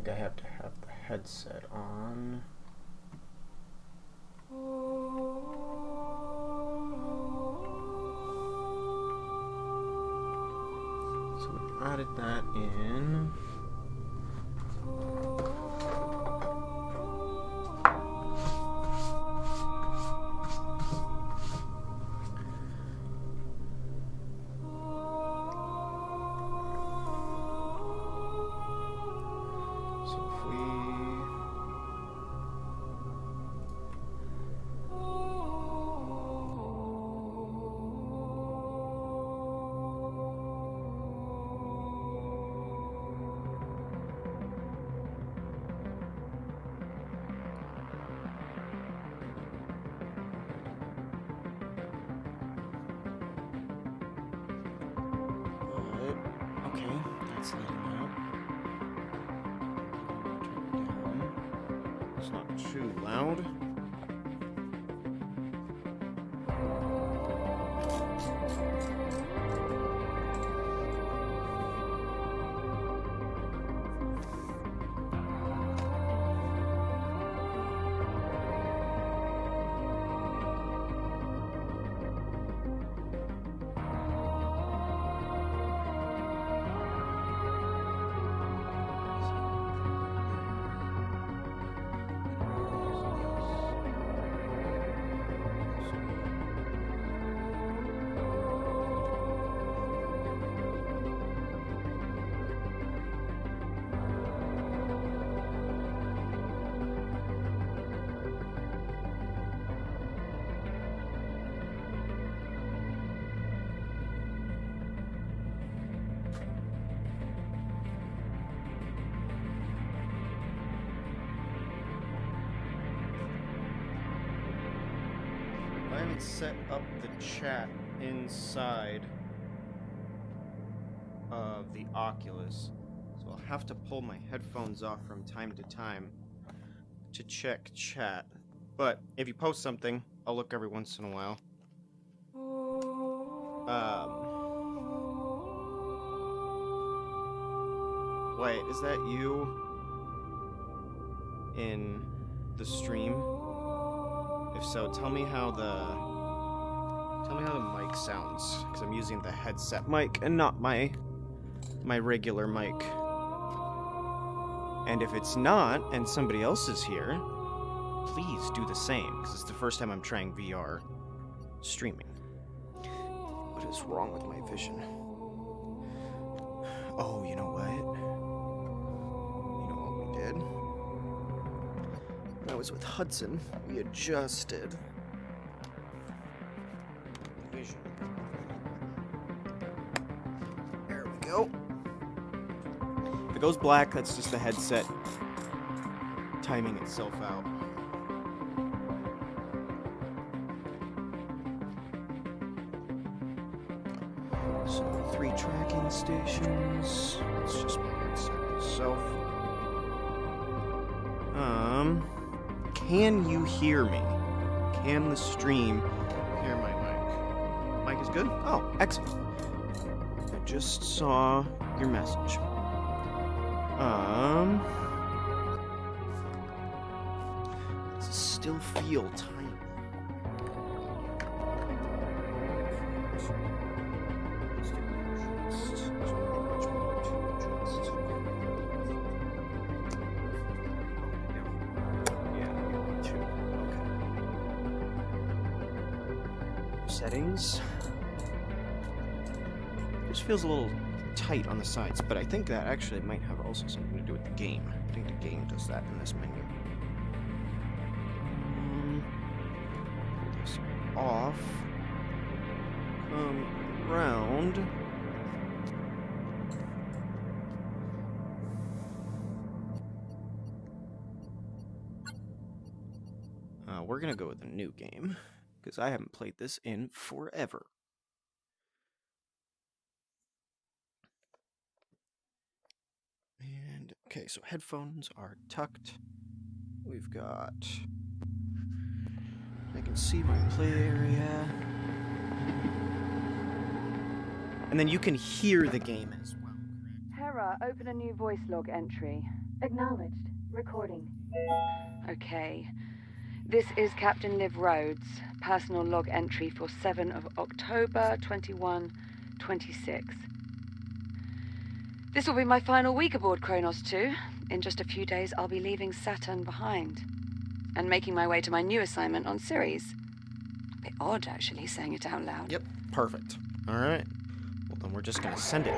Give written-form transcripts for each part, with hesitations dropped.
think I have to have the headset on. So we added that in. It's not too loud. I haven't set up the chat inside of the Oculus, so I'll have to pull my headphones off from time to time to check chat. But if you post something, I'll look every once in a while. Wait, is that you in the stream? If so, tell me how the mic sounds, because I'm using the headset mic and not my regular mic. And if it's not, and somebody else is here, please do the same, because it's the first time I'm trying VR streaming. What is wrong with my vision? Oh, you know what? You know what we did? When I was with Hudson, we adjusted the vision. There we go. If it goes black, that's just the headset timing itself out. So 3 tracking stations. It's just my headset itself. Can you hear me? Can the stream hear my mic? Mic is good? Oh, excellent. I just saw your message. Does it still feel tiny? Settings. Just feels a little tight on the sides, but I think that actually might have also something to do with the game. I think the game does that in this menu. Pull this off. Come around. We're gonna go with a new game, because I haven't played this in forever. And, okay, so headphones are tucked. We've got... I can see my play area. And then you can hear the game as well. Terra, open a new voice log entry. Acknowledged. Recording. Okay. This is Captain Liv Rhodes, personal log entry for 7 of October 2126. This will be my final week aboard Kronos 2. In just a few days, I'll be leaving Saturn behind and making my way to my new assignment on Ceres. A bit odd, actually, saying it out loud. Yep, perfect. Alright. Well, then we're just gonna send it.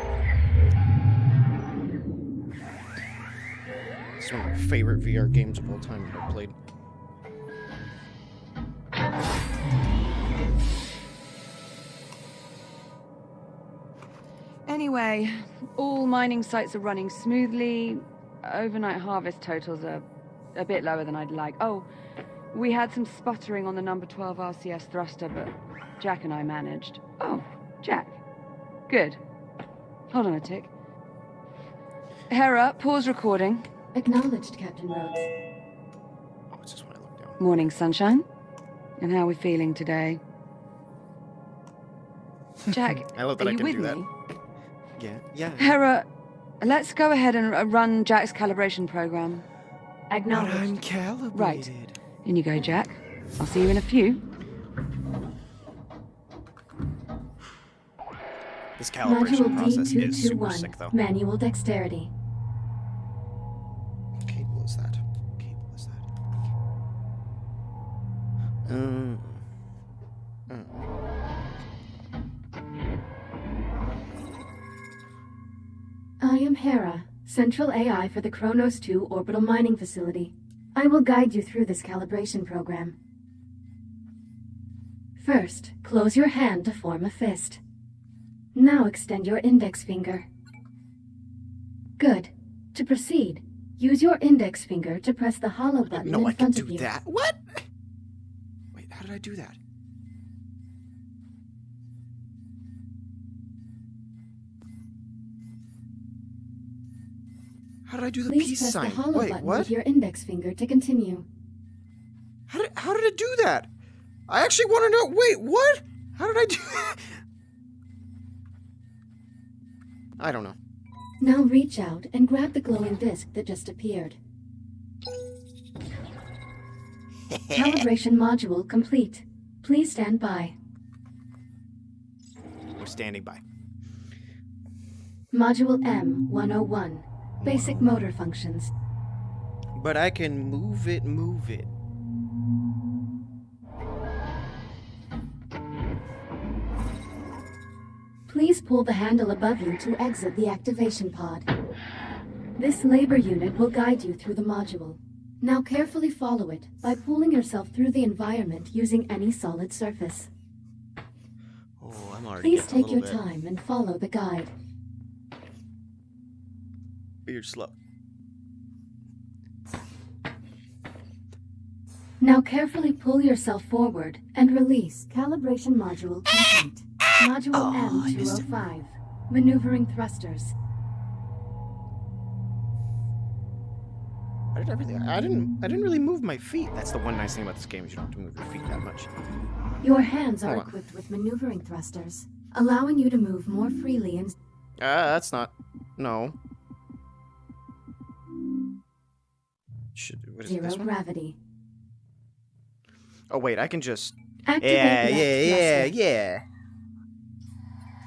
It's one of my favorite VR games of all time I've played. Anyway, all mining sites are running smoothly. Overnight harvest totals are a bit lower than I'd like. Oh, we had some sputtering on the number 12 RCS thruster, but Jack and I managed. Oh, Jack. Good. Hold on a tick. Hera, pause recording. Acknowledged, Captain Rhodes. Oh, it's just when I look down. Morning, sunshine. And how are we feeling today? Jack, I love that are I you can with do that. me? Yeah. Hera, let's go ahead and run Jack's calibration program. Acknowledged. I'm calibrated. Right. In you go, Jack. I'll see you in a few. This calibration Module process is super D221. sick, though. Manual dexterity. What cable is that? I am Hera, Central AI for the Kronos 2 Orbital Mining Facility. I will guide you through this calibration program. First, close your hand to form a fist. Now extend your index finger. Good. To proceed, use your index finger to press the hollow button No, in I can front of do you. that. What? Wait, how did I do that? How did I do the Please peace press sign? the hollow Wait, button what? with your index finger to continue. How did I do that? I actually want to know. Wait, what? How did I do that? I don't know. Now reach out and grab the glowing disc that just appeared. Calibration module complete. Please stand by. We're standing by. Module M101. Basic motor functions. But I can move it. Please pull the handle above you to exit the activation pod. This labor unit will guide you through the module. Now carefully follow it by pulling yourself through the environment using any solid surface. Oh, I'm already Please getting a take your little bit. time and follow the guide. You're slow. Now carefully pull yourself forward and release. Calibration module complete. Module I missed it. M205. Maneuvering thrusters. I did everything. I didn't really move my feet. That's the one nice thing about this game is you don't have to move your feet that much. Your hands are Oh, wow. equipped with maneuvering thrusters, allowing you to move more freely and That's not. No. What is it, zero this one? gravity. Oh wait, I can just. Activate left thruster. Yeah.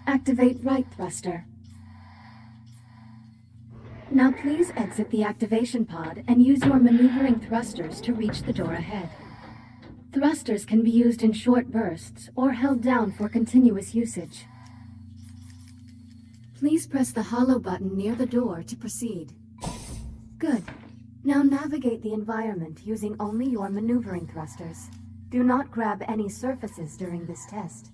Activate right thruster. Now please exit the activation pod and use your maneuvering thrusters to reach the door ahead. Thrusters can be used in short bursts or held down for continuous usage. Please press the hollow button near the door to proceed. Good. Now navigate the environment using only your maneuvering thrusters. Do not grab any surfaces during this test.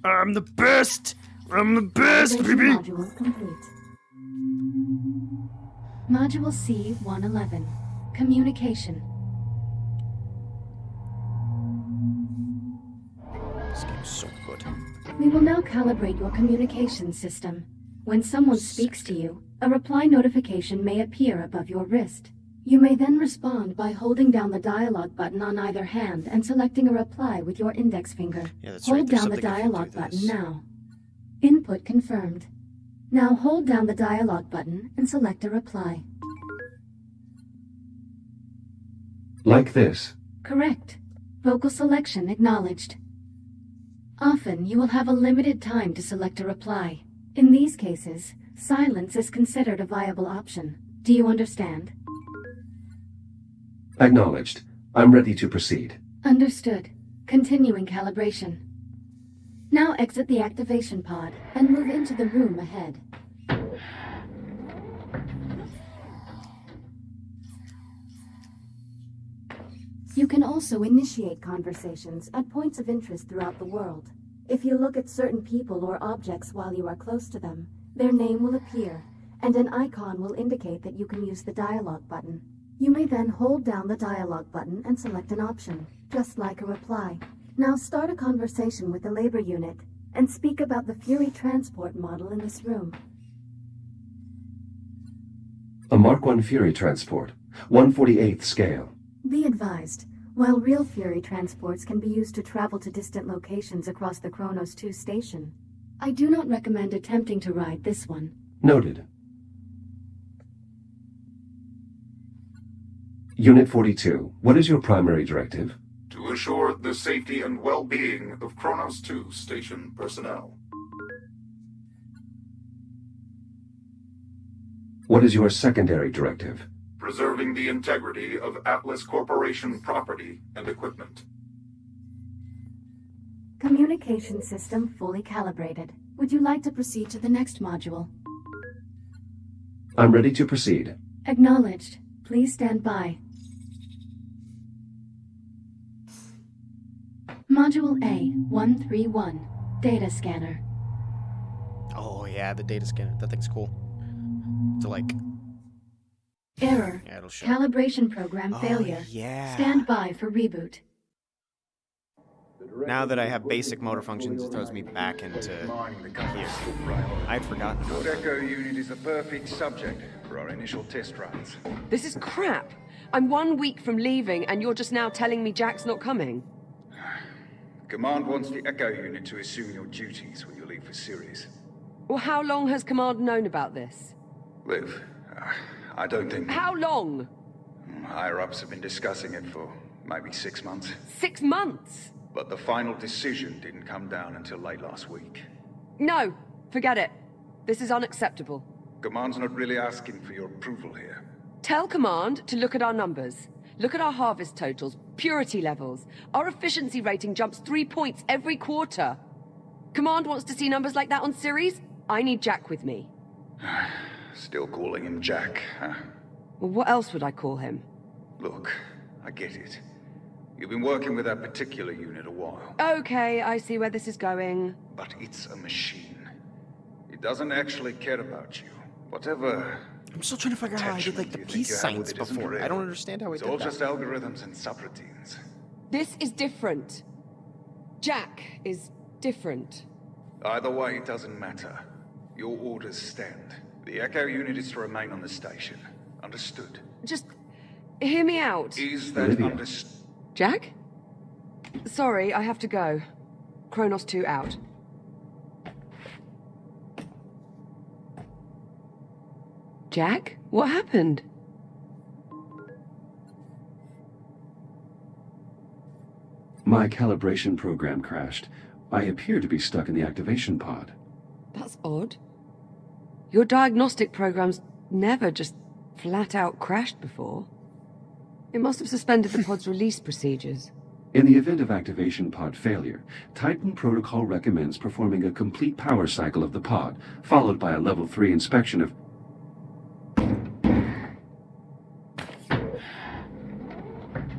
I'm the best. I'm the best, Activation baby. Module complete. Module C-111. Communication. This game's so good. We will now calibrate your communication system. When someone speaks to you, a reply notification may appear above your wrist. You may then respond by holding down the dialogue button on either hand and selecting a reply with your index finger. Yeah, that's right. Hold There's down the something I can do dialogue button this. now. Input confirmed. Now hold down the dialogue button and select a reply. Like this. Correct. Vocal selection acknowledged. Often, you will have a limited time to select a reply. In these cases, silence is considered a viable option. Do you understand? Acknowledged. I'm ready to proceed. Understood. Continuing calibration. Now exit the activation pod and move into the room ahead. You can also initiate conversations at points of interest throughout the world. If you look at certain people or objects while you are close to them, their name will appear, and an icon will indicate that you can use the dialogue button. You may then hold down the dialogue button and select an option, just like a reply. Now start a conversation with the labor unit, and speak about the Fury transport model in this room. A Mark I Fury transport, 1/48th scale. Be advised, while real Fury transports can be used to travel to distant locations across the Kronos 2 station, I do not recommend attempting to ride this one. Noted. Unit 42, what is your primary directive? To assure the safety and well-being of Kronos 2 station personnel. What is your secondary directive? Preserving the integrity of Atlas Corporation property and equipment. Communication system fully calibrated. Would you like to proceed to the next module? I'm ready to proceed. Acknowledged. Please stand by. Module A-131. Data scanner. Oh yeah, the data scanner. That thing's cool. To like... Error. Yeah, it'll show. Calibration program failure. Yeah. Stand by for reboot. Now that I have basic motor functions, it throws me back into here. I'd forgotten about Your that. Echo unit is the perfect subject for our initial test runs. This is crap. I'm 1 week from leaving, and you're just now telling me Jack's not coming. Command wants the Echo unit to assume your duties when you leave for Ceres. Well, how long has Command known about this? Liv, I don't think... How long? Higher-ups have been discussing it for maybe 6 months. 6 months? But the final decision didn't come down until late last week. No, forget it. This is unacceptable. Command's not really asking for your approval here. Tell Command to look at our numbers. Look at our harvest totals, purity levels. Our efficiency rating jumps 3 points every quarter. Command wants to see numbers like that on Ceres? I need Jack with me. Still calling him Jack, huh? Well, what else would I call him? Look, I get it. You've been working with that particular unit a while. Okay, I see where this is going. But it's a machine. It doesn't actually care about you. Whatever... I'm still trying to figure out how I did like the attachment you think peace you have signs with it isn't before. real. I don't understand how I It's did all that. just algorithms and subroutines. This is different. Jack is different. Either way, it doesn't matter. Your orders stand. The Echo unit is to remain on the station. Understood? Just hear me out. Is that Olivia. understood? Jack? Sorry, I have to go. Kronos 2 out. Jack? What happened? My calibration program crashed. I appear to be stuck in the activation pod. That's odd. Your diagnostic program's never just flat out crashed before. It must have suspended the pod's release procedures. In the event of activation pod failure, Titan Protocol recommends performing a complete power cycle of the pod, followed by a level 3 inspection of...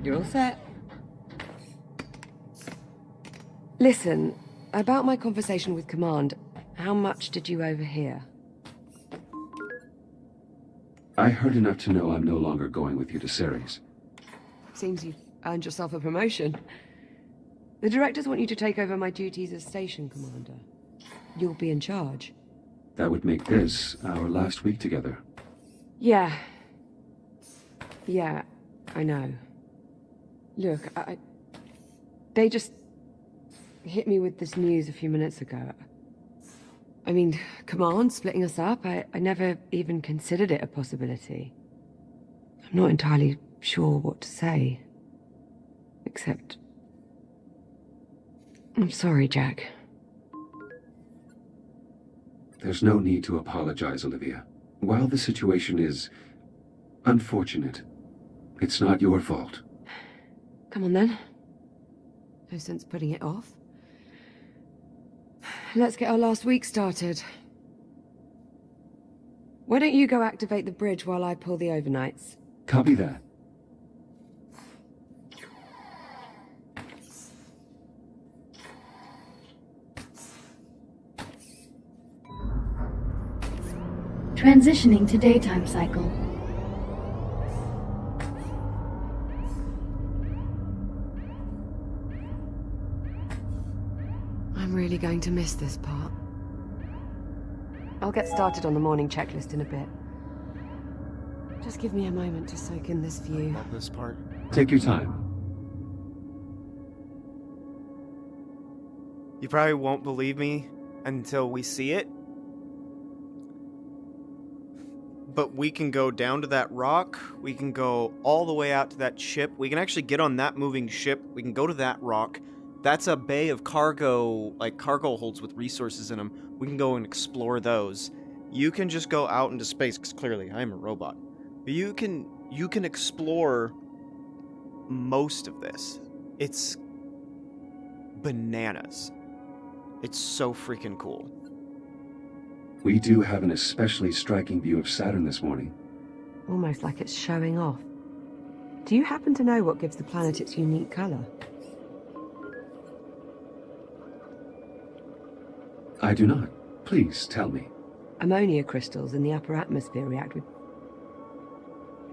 You're all set. Listen, about my conversation with Command, how much did you overhear? I heard enough to know I'm no longer going with you to Ceres. Seems you've earned yourself a promotion. The directors want you to take over my duties as station commander. You'll be in charge. That would make this our last week together. Yeah, I know. Look, they just hit me with this news a few minutes ago. I mean, Command splitting us up, I never even considered it a possibility. I'm not entirely sure what to say. Except... I'm sorry, Jack. There's no need to apologize, Olivia. While the situation is unfortunate, it's not your fault. Come on then. No sense putting it off. Let's get our last week started. Why don't you go activate the bridge while I pull the overnights? Copy that. Transitioning to daytime cycle. I'm really going to miss this part. I'll get started on the morning checklist in a bit. Just give me a moment to soak in this view. Love this part. Take your time. You probably won't believe me until we see it. But we can go down to that rock. We can go all the way out to that ship. We can actually get on that moving ship. We can go to that rock. That's a bay of cargo, like cargo holds with resources in them. We can go and explore those. You can just go out into space, because clearly I am a robot. But you can explore most of this. It's bananas. It's so freaking cool. We do have an especially striking view of Saturn this morning. Almost like it's showing off. Do you happen to know what gives the planet its unique color? I do not. Please tell me. Ammonia crystals in the upper atmosphere react with...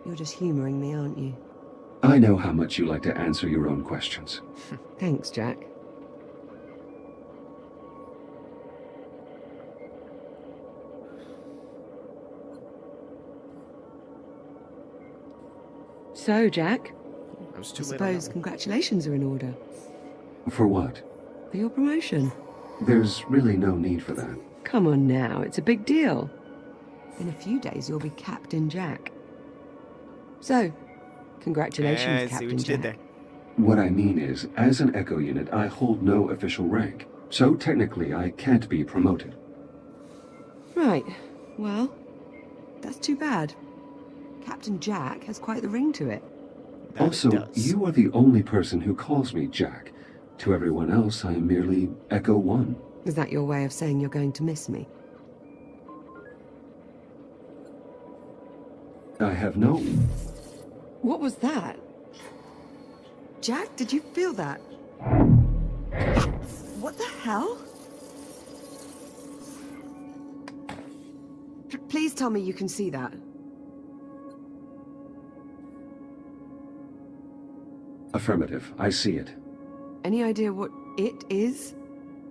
You're just humoring me, aren't you? I know how much you like to answer your own questions. Thanks, Jack. So, Jack, I was I too late on that suppose one. congratulations are in order. For what? For your promotion. There's really no need for that. Come on now, it's a big deal. In a few days, you'll be Captain Jack. So, congratulations, I see Captain what you Jack. did there. What I mean is, as an Echo unit, I hold no official rank. So technically, I can't be promoted. Right. Well, that's too bad. Captain Jack has quite the ring to it. That it Also, does. you are the only person who calls me Jack. To everyone else, I am merely Echo 1. Is that your way of saying you're going to miss me? I have no... What was that? Jack, did you feel that? What the hell? Please tell me you can see that. Affirmative. I see it. Any idea what it is?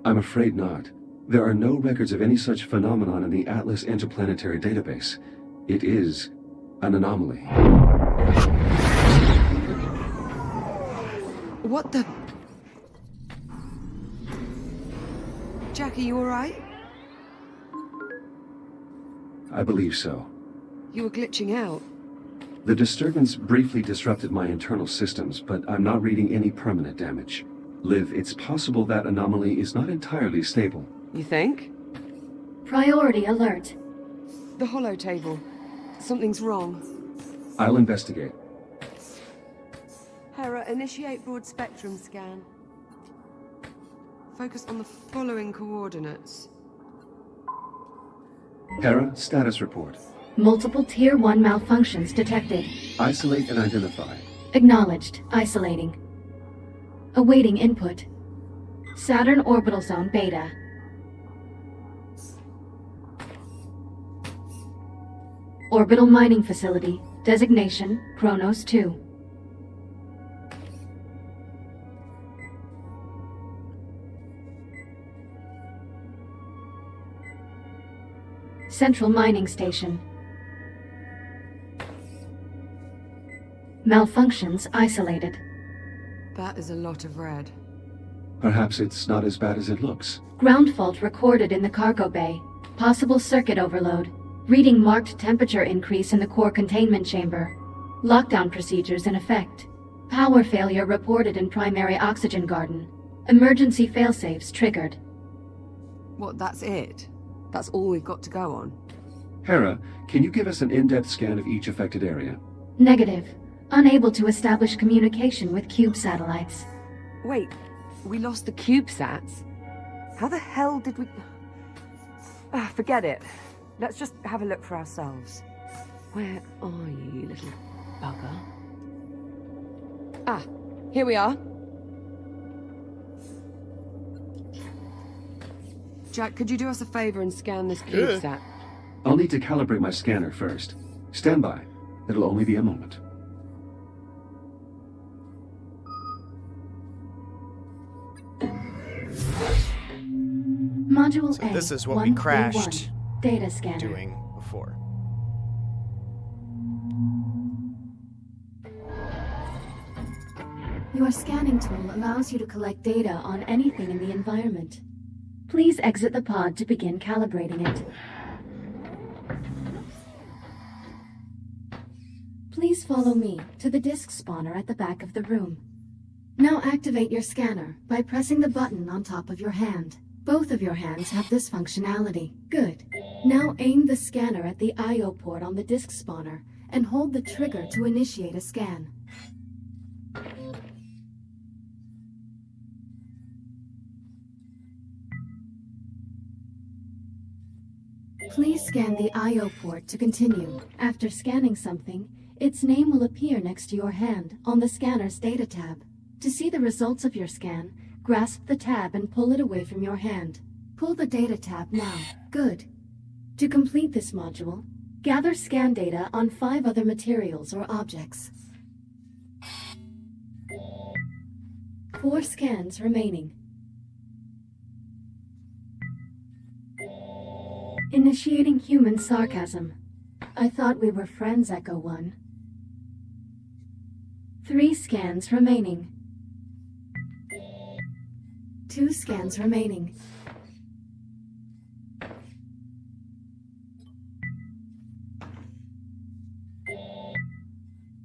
I'm afraid not. There are no records of any such phenomenon in the Atlas Interplanetary Database. It is an anomaly. What the... Jack, are you alright? I believe so. You were glitching out. The disturbance briefly disrupted my internal systems, but I'm not reading any permanent damage. Liv, it's possible that anomaly is not entirely stable. You think? Priority alert. The holo table. Something's wrong. I'll investigate. Hera, initiate broad spectrum scan. Focus on the following coordinates. Hera, status report. Multiple Tier 1 malfunctions detected. Isolate and identify. Acknowledged. Isolating. Awaiting input. Saturn Orbital Zone Beta. Orbital Mining Facility. Designation, Kronos 2. Central Mining Station. Malfunctions isolated. That is a lot of red. Perhaps it's not as bad as it looks. Ground fault recorded in the cargo bay. Possible circuit overload. Reading marked temperature increase in the core containment chamber. Lockdown procedures in effect. Power failure reported in primary oxygen garden. Emergency failsafes triggered. What, that's it? That's all we've got to go on? Hera, can you give us an in-depth scan of each affected area? Negative. Unable to establish communication with cube satellites. Wait, we lost the CubeSats? How the hell did we... forget it. Let's just have a look for ourselves. Where are you, you little bugger? Ah, here we are. Jack, could you do us a favor and scan this CubeSat? I'll need to calibrate my scanner first. Stand by. It'll only be a moment. Module So A. this is what we 131. crashed Data scanner. doing before. Your scanning tool allows you to collect data on anything in the environment. Please exit the pod to begin calibrating it. Please follow me to the disk spawner at the back of the room. Now activate your scanner by pressing the button on top of your hand. Both of your hands have this functionality. Good. Now aim the scanner at the I/O port on the disk spawner and hold the trigger to initiate a scan. Please scan the I/O port to continue. After scanning something, its name will appear next to your hand on the scanner's data tab. To see the results of your scan, grasp the tab and pull it away from your hand. Pull the data tab now. Good. To complete this module, gather scan data on 5 other materials or objects. 4 scans remaining. Initiating human sarcasm. I thought we were friends, Echo 1. 3 scans remaining. 2 scans remaining.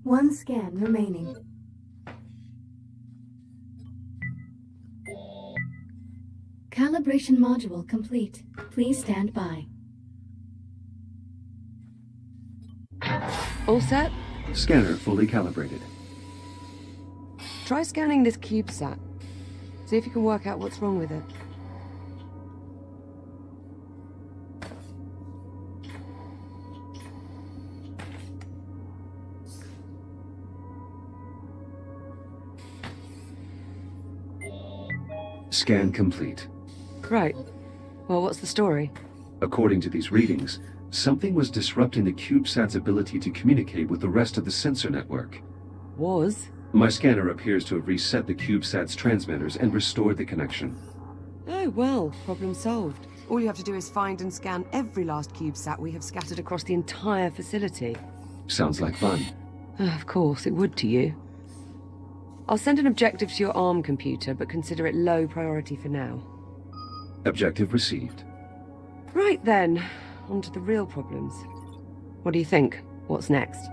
One scan remaining. Calibration module complete. Please stand by. All set? Scanner fully calibrated. Try scanning this CubeSat. See if you can work out what's wrong with it. Scan complete. Right. Well, what's the story? According to these readings, something was disrupting the CubeSat's ability to communicate with the rest of the sensor network. Was? My scanner appears to have reset the CubeSat's transmitters and restored the connection. Oh, well, problem solved. All you have to do is find and scan every last CubeSat we have scattered across the entire facility. Sounds like fun. Of course, it would to you. I'll send an objective to your ARM computer, but consider it low priority for now. Objective received. Right then, on to the real problems. What do you think? What's next?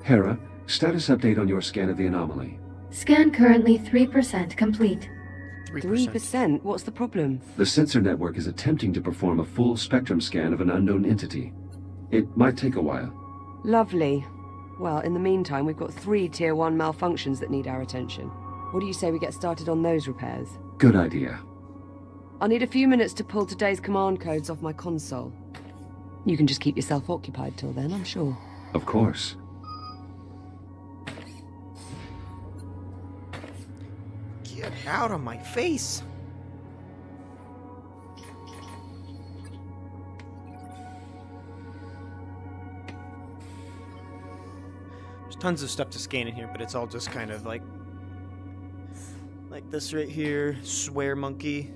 Hera, status update on your scan of the anomaly. Scan currently 3% complete. 3%? What's the problem? The sensor network is attempting to perform a full spectrum scan of an unknown entity. It might take a while. Lovely. Well, in the meantime, we've got 3 Tier 1 malfunctions that need our attention. What do you say we get started on those repairs? Good idea. I'll need a few minutes to pull today's command codes off my console. You can just keep yourself occupied till then, I'm sure. Of course. Get out of my face! There's tons of stuff to scan in here, but it's all just kind of like this right here. Swear monkey.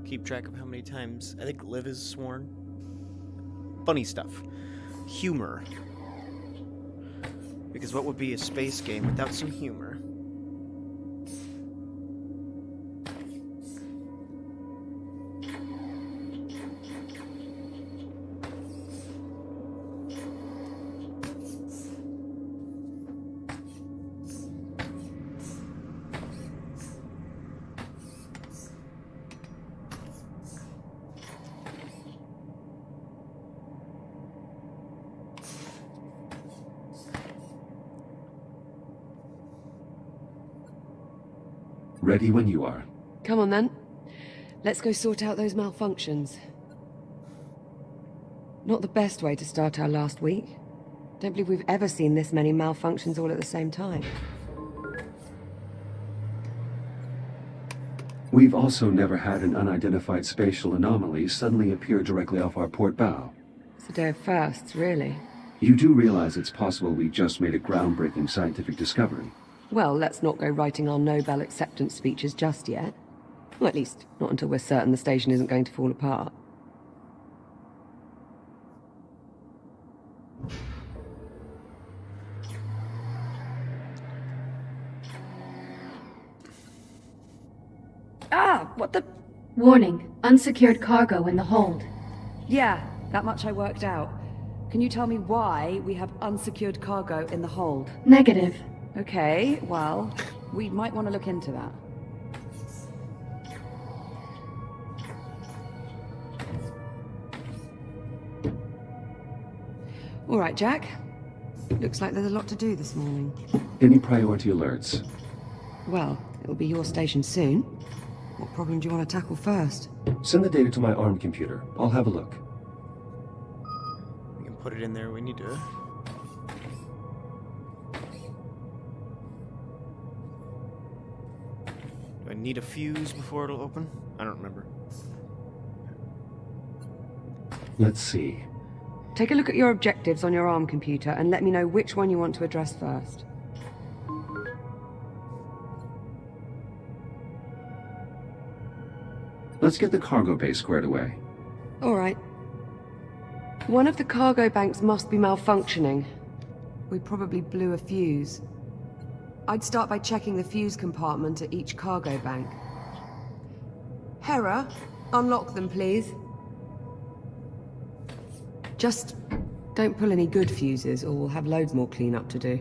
Keep track of how many times I think Liv is sworn. Funny stuff. Humor. Because what would be a space game without some humor? Ready when you are. Come on then. Let's go sort out those malfunctions. Not the best way to start our last week. Don't believe we've ever seen this many malfunctions all at the same time. We've also never had an unidentified spatial anomaly suddenly appear directly off our port bow. It's a day of firsts, really. You do realize it's possible we just made a groundbreaking scientific discovery. Well, let's not go writing our Nobel acceptance speeches just yet. Well, at least, not until we're certain the station isn't going to fall apart. Ah! What the... Warning, unsecured cargo in the hold. Yeah, that much I worked out. Can you tell me why we have unsecured cargo in the hold? Negative. Okay, well, we might want to look into that. All right, Jack. Looks like there's a lot to do this morning. Any priority alerts? Well, it'll be your station soon. What problem do you want to tackle first? Send the data to my ARM computer. I'll have a look. We can put it in there. We need to. Do I need a fuse before it'll open? I don't remember. Let's see. Take a look at your objectives on your ARM computer and let me know which one you want to address first. Let's get the cargo bay squared away. All right. One of the cargo banks must be malfunctioning. We probably blew a fuse. I'd start by checking the fuse compartment at each cargo bank. Hera, unlock them, please. Just don't pull any good fuses, or we'll have loads more cleanup to do.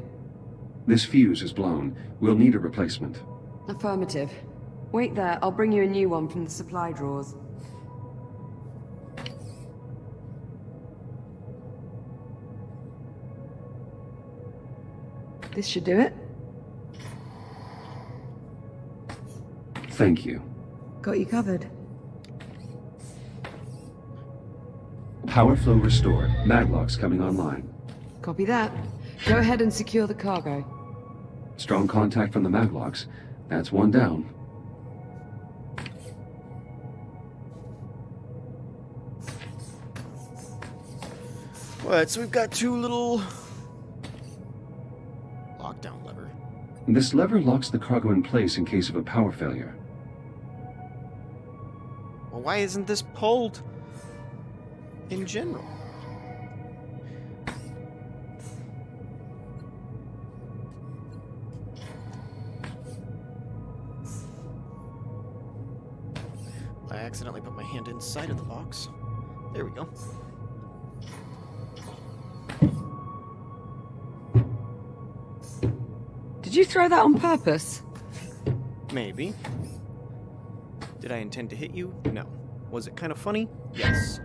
This fuse is blown. We'll need a replacement. Affirmative. Wait there, I'll bring you a new one from the supply drawers. This should do it. Thank you. Got you covered. Power flow restored. Maglocks coming online. Copy that. Go ahead and secure the cargo. Strong contact from the Maglocks. That's one down. Alright, so we've got two little lockdown lever. This lever locks the cargo in place in case of a power failure. Well, why isn't this pulled in general? I accidentally put my hand inside of the box. There we go. Did you throw that on purpose? Maybe. Did I intend to hit you? No. Was it kind of funny? Yes.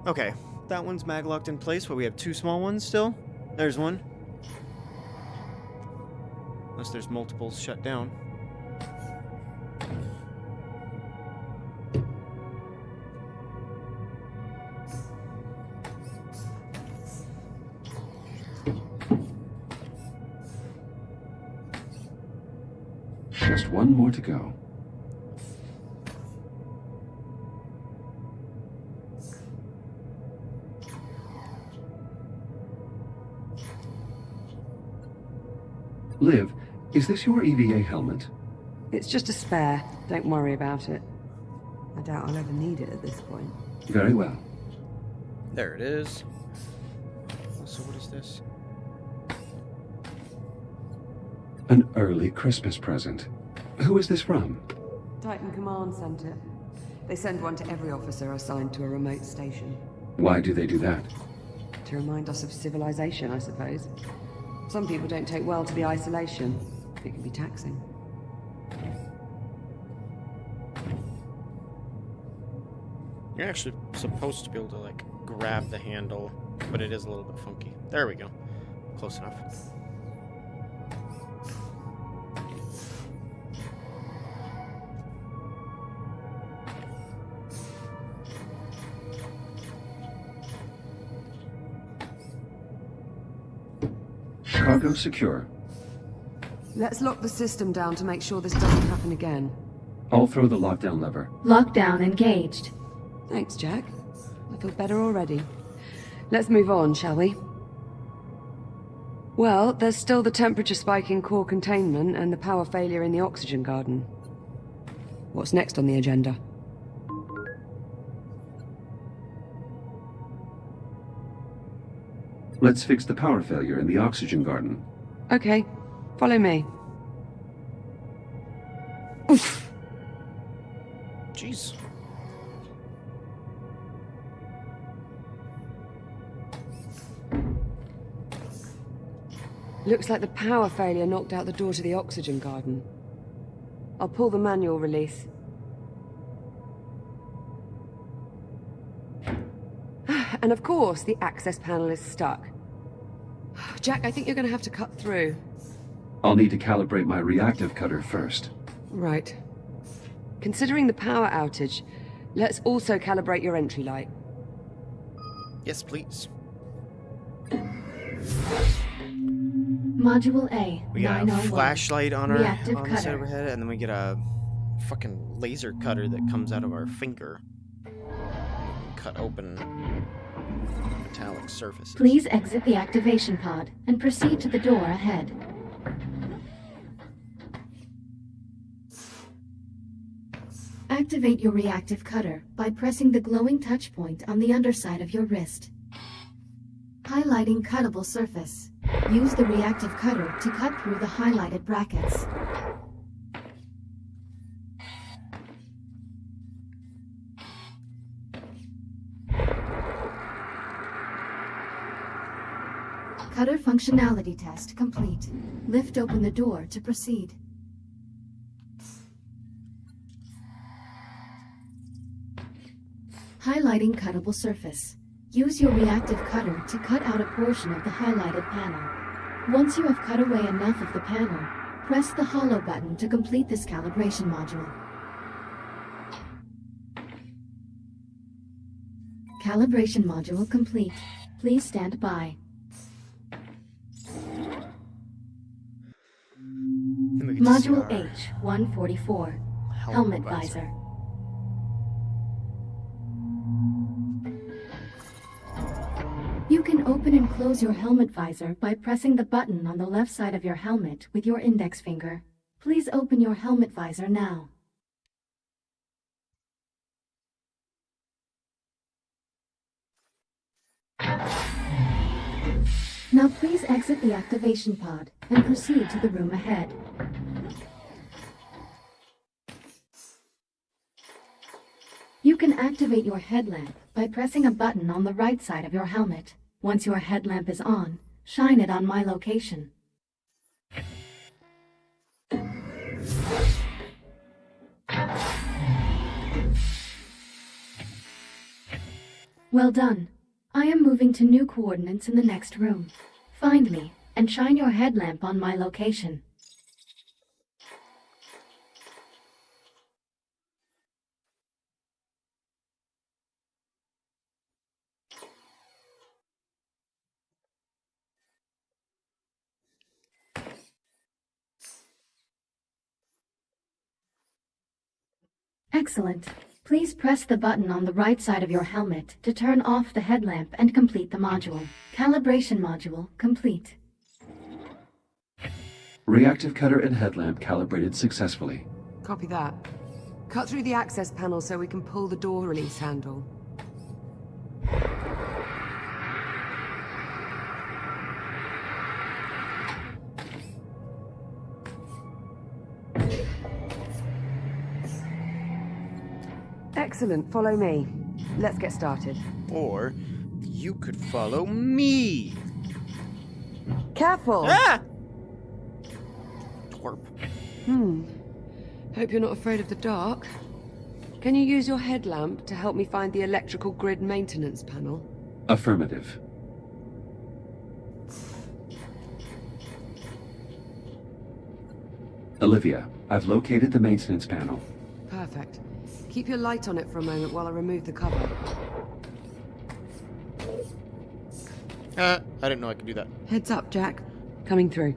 Okay, that one's maglocked in place, but we have two small ones still. There's one. Unless there's multiples shut down. Just one more to go. Liv, is this your EVA helmet? It's just a spare. Don't worry about it. I doubt I'll ever need it at this point. Very well. There it is. Also, what is this? An early Christmas present. Who is this from? Titan Command sent it. They send one to every officer assigned to a remote station. Why do they do that? To remind us of civilization, I suppose. Some people don't take well to the isolation. It can be taxing. You're actually supposed to be able to, like, grab the handle, but it is a little bit funky. There we go. Close enough. Cargo secure. Let's lock the system down to make sure this doesn't happen again. I'll throw the lockdown lever. Lockdown engaged. Thanks, Jack. I feel better already. Let's move on, shall we? Well, there's still the temperature spike in core containment and the power failure in the oxygen garden. What's next on the agenda? Let's fix the power failure in the oxygen garden. Okay, follow me. Oof. Jeez. Looks like the power failure knocked out the door to the oxygen garden. I'll pull the manual release. And of course, the access panel is stuck. Jack, I think you're going to have to cut through. I'll need to calibrate my reactive cutter first. Right. Considering the power outage, let's also calibrate your entry light. Yes, please. Module A, We got a 901. flashlight on Reactive on the side cutter. of our head, and then we get a fucking laser cutter that comes out of our finger. Cut open metallic surfaces. Please exit the activation pod and proceed to the door ahead. Activate your reactive cutter by pressing the glowing touch point on the underside of your wrist. Highlighting cuttable surface. Use the reactive cutter to cut through the highlighted brackets. Cutter functionality test complete. Lift open the door to proceed. Highlighting cuttable surface. Use your reactive cutter to cut out a portion of the highlighted panel. Once you have cut away enough of the panel, press the hollow button to complete this calibration module. Calibration module complete. Please stand by. Then we get to see Module our H-144. Helmet visor. You can open and close your helmet visor by pressing the button on the left side of your helmet with your index finger. Please open your helmet visor now. Now please exit the activation pod and proceed to the room ahead. You can activate your headlamp by pressing a button on the right side of your helmet. Once your headlamp is on, shine it on my location. Well done. I am moving to new coordinates in the next room. Find me and shine your headlamp on my location. Excellent. Please press the button on the right side of your helmet to turn off the headlamp and complete the module. Calibration module complete. Reactive cutter and headlamp calibrated successfully. Copy that. Cut through the access panel so we can pull the door release handle. Excellent, follow me. Let's get started. Or you could follow me. Careful! Ah! Twerp. Hope you're not afraid of the dark. Can you use your headlamp to help me find the electrical grid maintenance panel? Affirmative. Olivia, I've located the maintenance panel. Perfect. Keep your light on it for a moment while I remove the cover. I didn't know I could do that. Heads up, Jack. Coming through.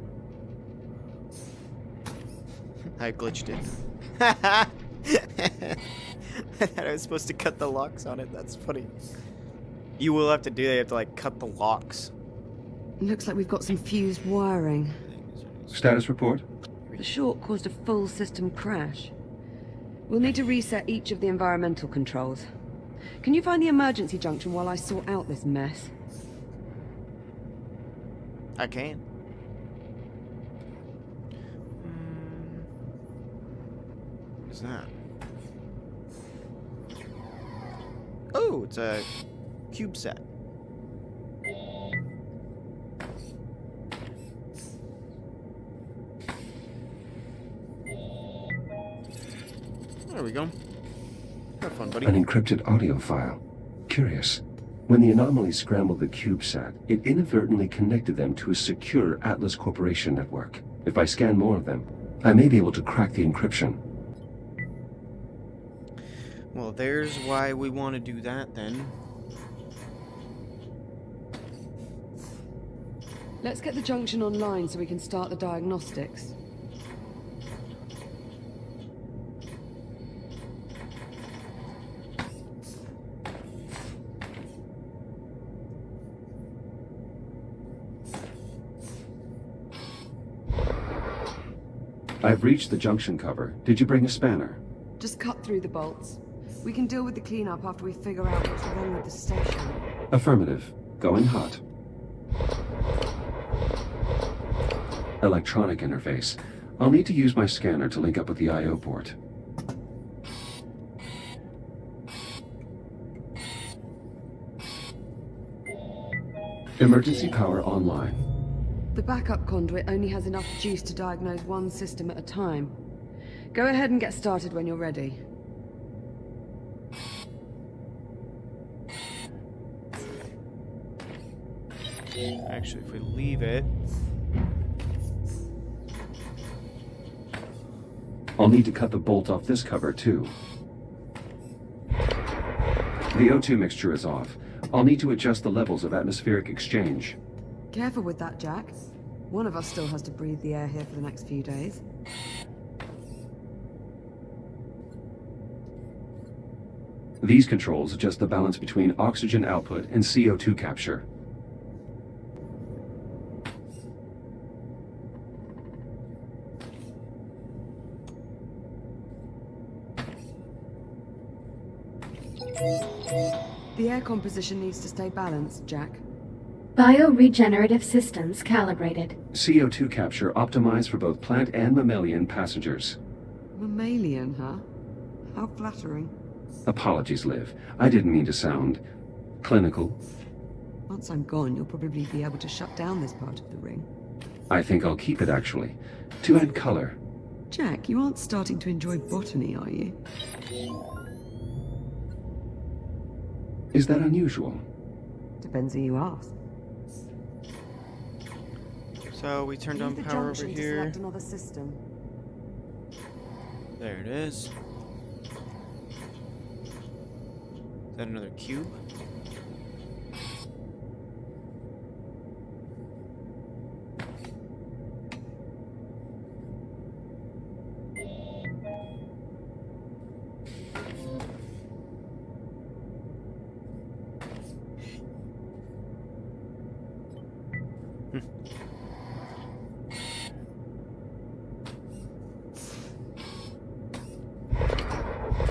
I glitched it. I thought I was supposed to cut the locks on it. That's funny. You will have to do that. You have to, like, cut the locks. Looks like we've got some fused wiring. Status report? The short caused a full system crash. We'll need to reset each of the environmental controls. Can you find the emergency junction while I sort out this mess? I can. What's that? Oh, it's a cube set. There we go. Have fun, buddy. An encrypted audio file. Curious. When the anomaly scrambled the CubeSat, it inadvertently connected them to a secure Atlas Corporation network. If I scan more of them, I may be able to crack the encryption. Well, there's why we want to do that then. Let's get the junction online so we can start the diagnostics. I've reached the junction cover. Did you bring a spanner? Just cut through the bolts. We can deal with the cleanup after we figure out what's wrong with the station. Affirmative. Going hot. Electronic interface. I'll need to use my scanner to link up with the I/O port. Emergency power online. The backup conduit only has enough juice to diagnose one system at a time. Go ahead and get started when you're ready. Actually, if we leave it... I'll need to cut the bolt off this cover, too. The O2 mixture is off. I'll need to adjust the levels of atmospheric exchange. Careful with that, Jack. One of us still has to breathe the air here for the next few days. These controls adjust the balance between oxygen output and CO2 capture. The air composition needs to stay balanced, Jack. Bioregenerative systems calibrated. CO2 capture optimized for both plant and mammalian passengers. Mammalian, huh? How flattering. Apologies, Liv. I didn't mean to sound clinical. Once I'm gone, you'll probably be able to shut down this part of the ring. I think I'll keep it, actually. To add color. Jack, you aren't starting to enjoy botany, are you? Is that unusual? Depends who you ask. So we turned on Use the power over junction to here. select another system. There it is. Is that another cube?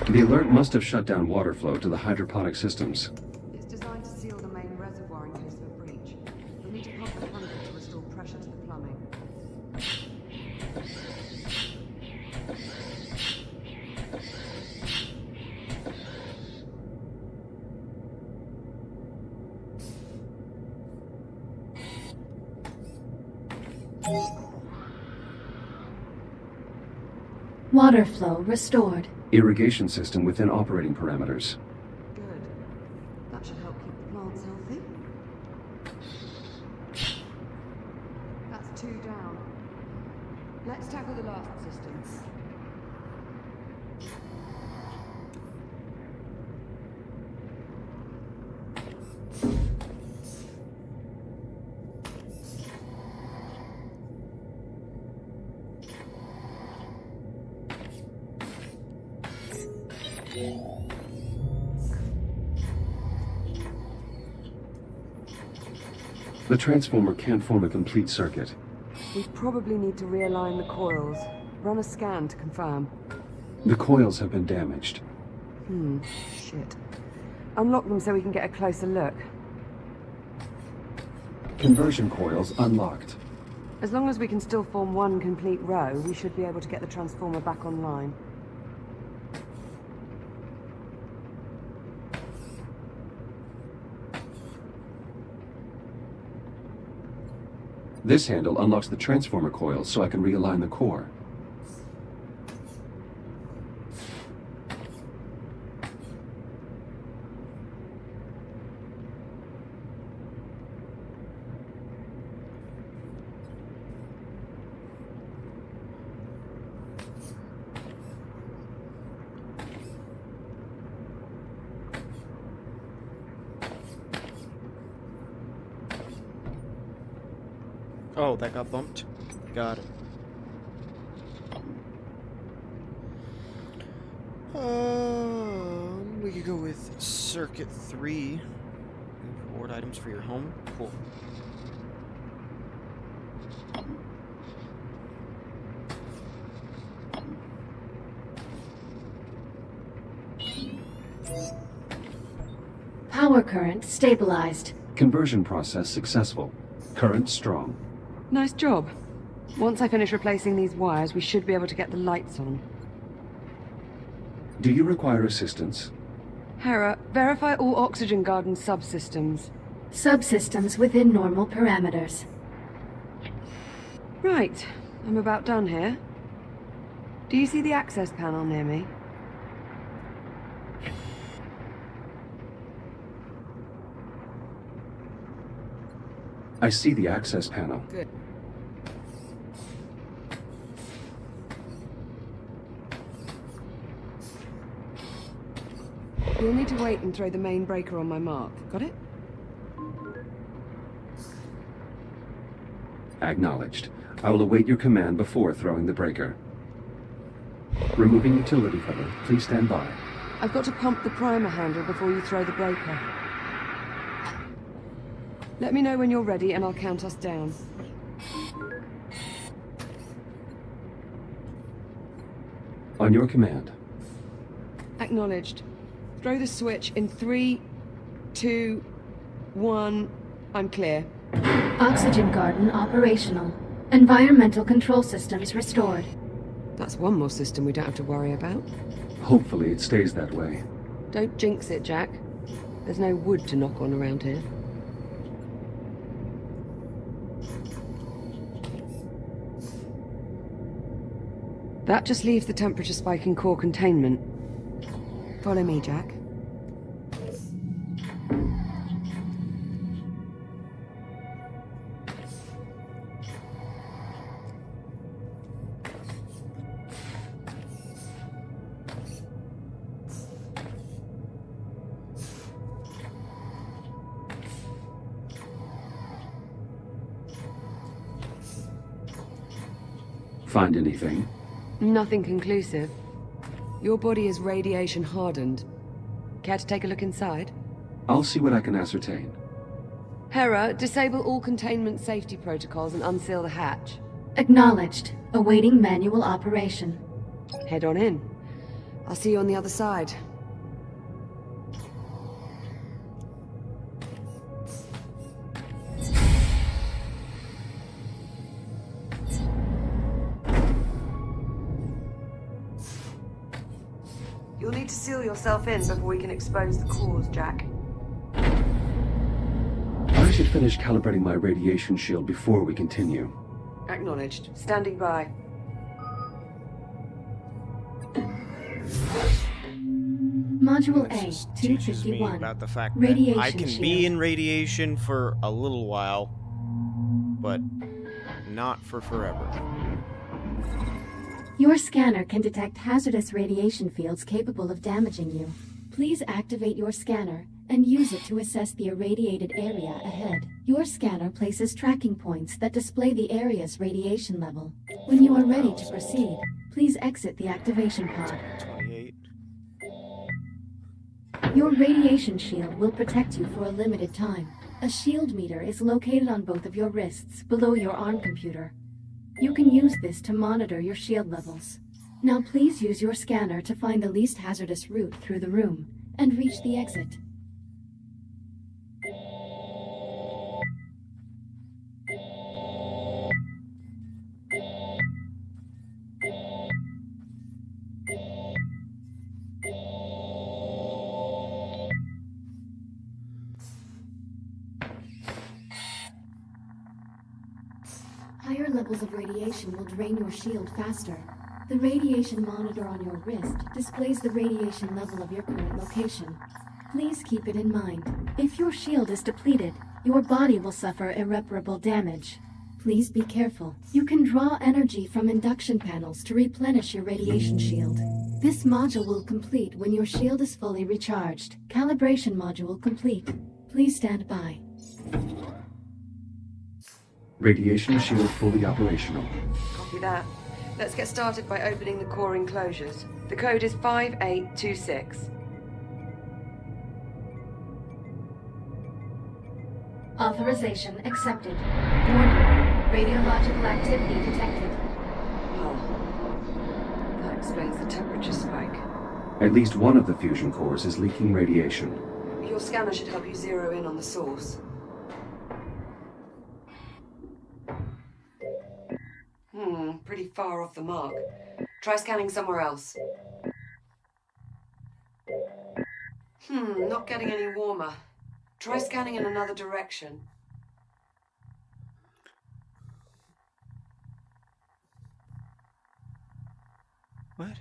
The alert must have shut down water flow to the hydroponic systems. It's designed to seal the main reservoir in case of a breach. We'll need to pump the conduit to restore pressure to the plumbing. Water flow restored. Irrigation system within operating parameters. Good. That should help keep the plants healthy. That's 2 down. Let's tackle the last system. The transformer can't form a complete circuit. We probably need to realign the coils. Run a scan to confirm. The coils have been damaged. Shit. Unlock them so we can get a closer look. Conversion coils unlocked. As long as we can still form one complete row, we should be able to get the transformer back online. This handle unlocks the transformer coils so I can realign the core. Oh, that got bumped. Got it. We could go with Circuit 3. Reward items for your home. Cool. Power current stabilized. Conversion process successful. Current strong. Nice job. Once I finish replacing these wires, we should be able to get the lights on. Do you require assistance? Hera, verify all Oxygen Garden subsystems. Subsystems within normal parameters. Right. I'm about done here. Do you see the access panel near me? I see the access panel. Good. You'll need to wait and throw the main breaker on my mark. Got it? Acknowledged. I will await your command before throwing the breaker. Removing utility cover. Please stand by. I've got to pump the primer handle before you throw the breaker. Let me know when you're ready and I'll count us down. On your command. Acknowledged. Throw the switch in 3, 2, 1. I'm clear. Oxygen Garden operational. Environmental control systems restored. That's one more system we don't have to worry about. Hopefully it stays that way. Don't jinx it, Jack. There's no wood to knock on around here. That just leaves the temperature spike in core containment. Follow me, Jack. Find anything? Nothing conclusive. Your body is radiation hardened. Care to take a look inside? I'll see what I can ascertain. Hera, disable all containment safety protocols and unseal the hatch. Acknowledged. Awaiting manual operation. Head on in. I'll see you on the other side. You'll need to seal yourself in before we can expose the cores, Jack. I should finish calibrating my radiation shield before we continue. Acknowledged. Standing by. Module This A, just teaches me 251. about the fact that I Radiation can shield. be in radiation for a little while, but not for forever. Your scanner can detect hazardous radiation fields capable of damaging you. Please activate your scanner and use it to assess the irradiated area ahead. Your scanner places tracking points that display the area's radiation level. When you are ready to proceed, please exit the activation pod. 28. Your radiation shield will protect you for a limited time. A shield meter is located on both of your wrists below your arm computer. You can use this to monitor your shield levels. Now please use your scanner to find the least hazardous route through the room and reach the exit. Higher levels of radiation will drain your shield faster. The radiation monitor on your wrist displays the radiation level of your current location. Please keep it in mind. If your shield is depleted, your body will suffer irreparable damage. Please be careful. You can draw energy from induction panels to replenish your radiation shield. This module will complete when your shield is fully recharged. Calibration module complete. Please stand by. Radiation shield fully operational. Copy that. Let's get started by opening the core enclosures. The code is 5826. Authorization accepted. Warning. Radiological activity detected. Oh. That explains the temperature spike. At least one of the fusion cores is leaking radiation. Your scanner should help you zero in on the source. Pretty far off the mark. Try scanning somewhere else. Not getting any warmer. Try scanning in another direction. What?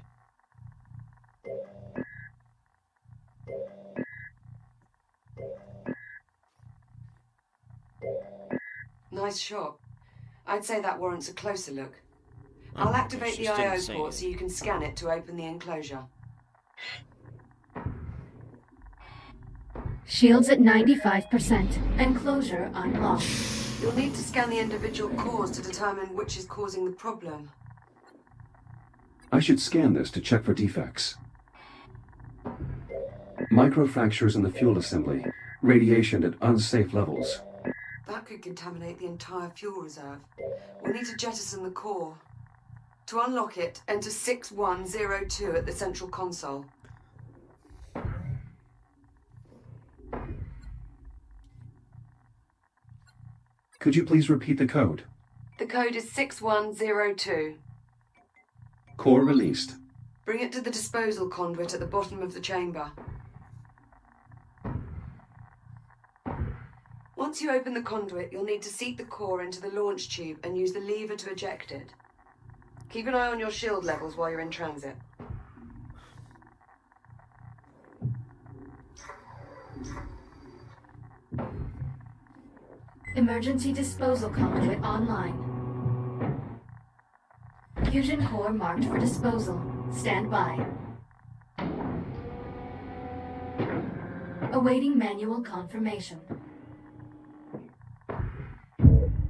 Nice shot. I'd say that warrants a closer look. I'll activate the I.O. port so you can scan it to open the enclosure. Shields at 95%. Enclosure unlocked. You'll need to scan the individual cores to determine which is causing the problem. I should scan this to check for defects. Microfractures in the fuel assembly. Radiation at unsafe levels. That could contaminate the entire fuel reserve. We'll need to jettison the core. To unlock it, enter 6102 at the central console. Could you please repeat the code? The code is 6102. Core released. Bring it to the disposal conduit at the bottom of the chamber. Once you open the conduit, you'll need to seat the core into the launch tube and use the lever to eject it. Keep an eye on your shield levels while you're in transit. Emergency disposal conduit online. Fusion core marked for disposal. Stand by. Awaiting manual confirmation.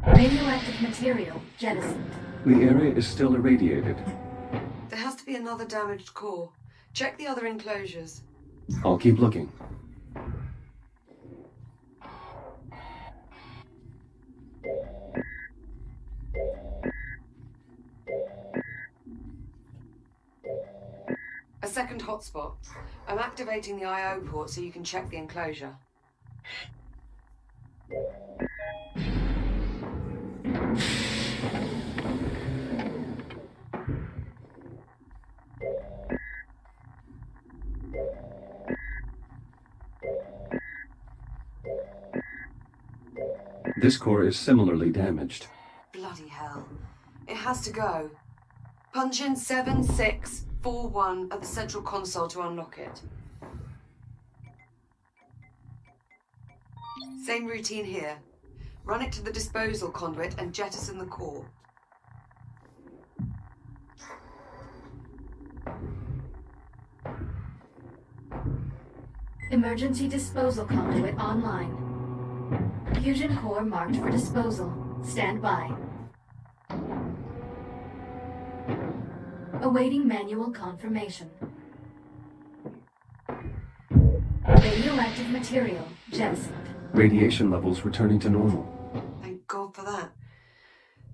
Radioactive material jettisoned. The area is still irradiated. There has to be another damaged core. Check the other enclosures. I'll keep looking. A second hotspot. I'm activating the I.O. port so you can check the enclosure. This core is similarly damaged. Bloody hell. It has to go. Punch in 7641 at the central console to unlock it. Same routine here. Run it to the disposal conduit and jettison the core. Emergency disposal conduit online. Fusion core marked for disposal. Stand by. Awaiting manual confirmation. Radioactive material jettisoned. Radiation levels returning to normal. Thank God for that.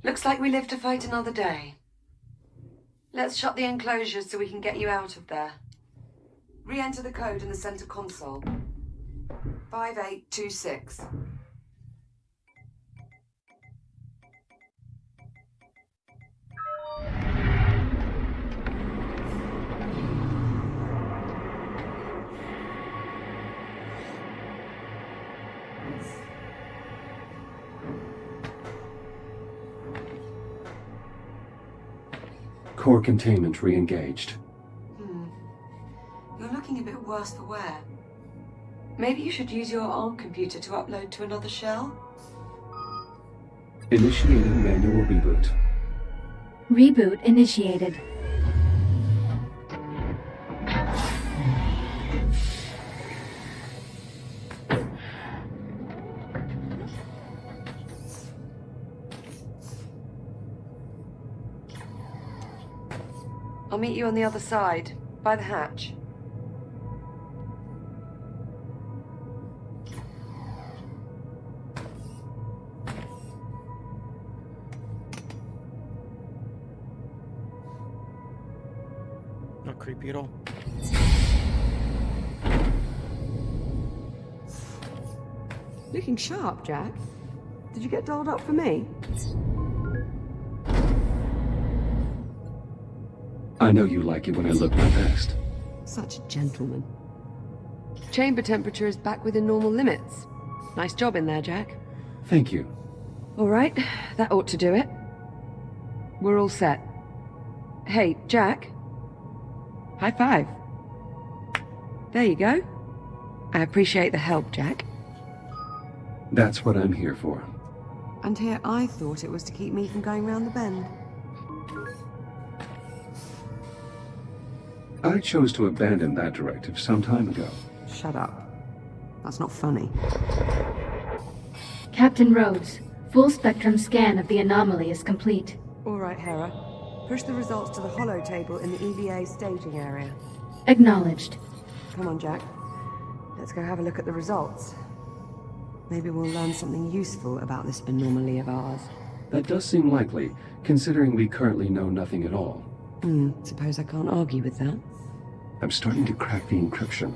Looks like we live to fight another day. Let's shut the enclosures so we can get you out of there. Re-enter the code in the center console. 5826. Core containment re-engaged. You're looking a bit worse for wear. Maybe you should use your ARM computer to upload to another shell? Initiating manual reboot. Reboot initiated. I'll meet you on the other side, by the hatch. Not creepy at all. Looking sharp, Jack. Did you get dolled up for me? I know you like it when I look my best. Such a gentleman. Chamber temperature is back within normal limits. Nice job in there, Jack. Thank you. All right, that ought to do it. We're all set. Hey, Jack. High five. There you go. I appreciate the help, Jack. That's what I'm here for. And here I thought it was to keep me from going round the bend. I chose to abandon that directive some time ago. Shut up. That's not funny. Captain Rhodes, full spectrum scan of the anomaly is complete. All right, Hera. Push the results to the holo table in the EVA staging area. Acknowledged. Come on, Jack. Let's go have a look at the results. Maybe we'll learn something useful about this anomaly of ours. That does seem likely, considering we currently know nothing at all. Suppose I can't argue with that. I'm starting to crack the encryption.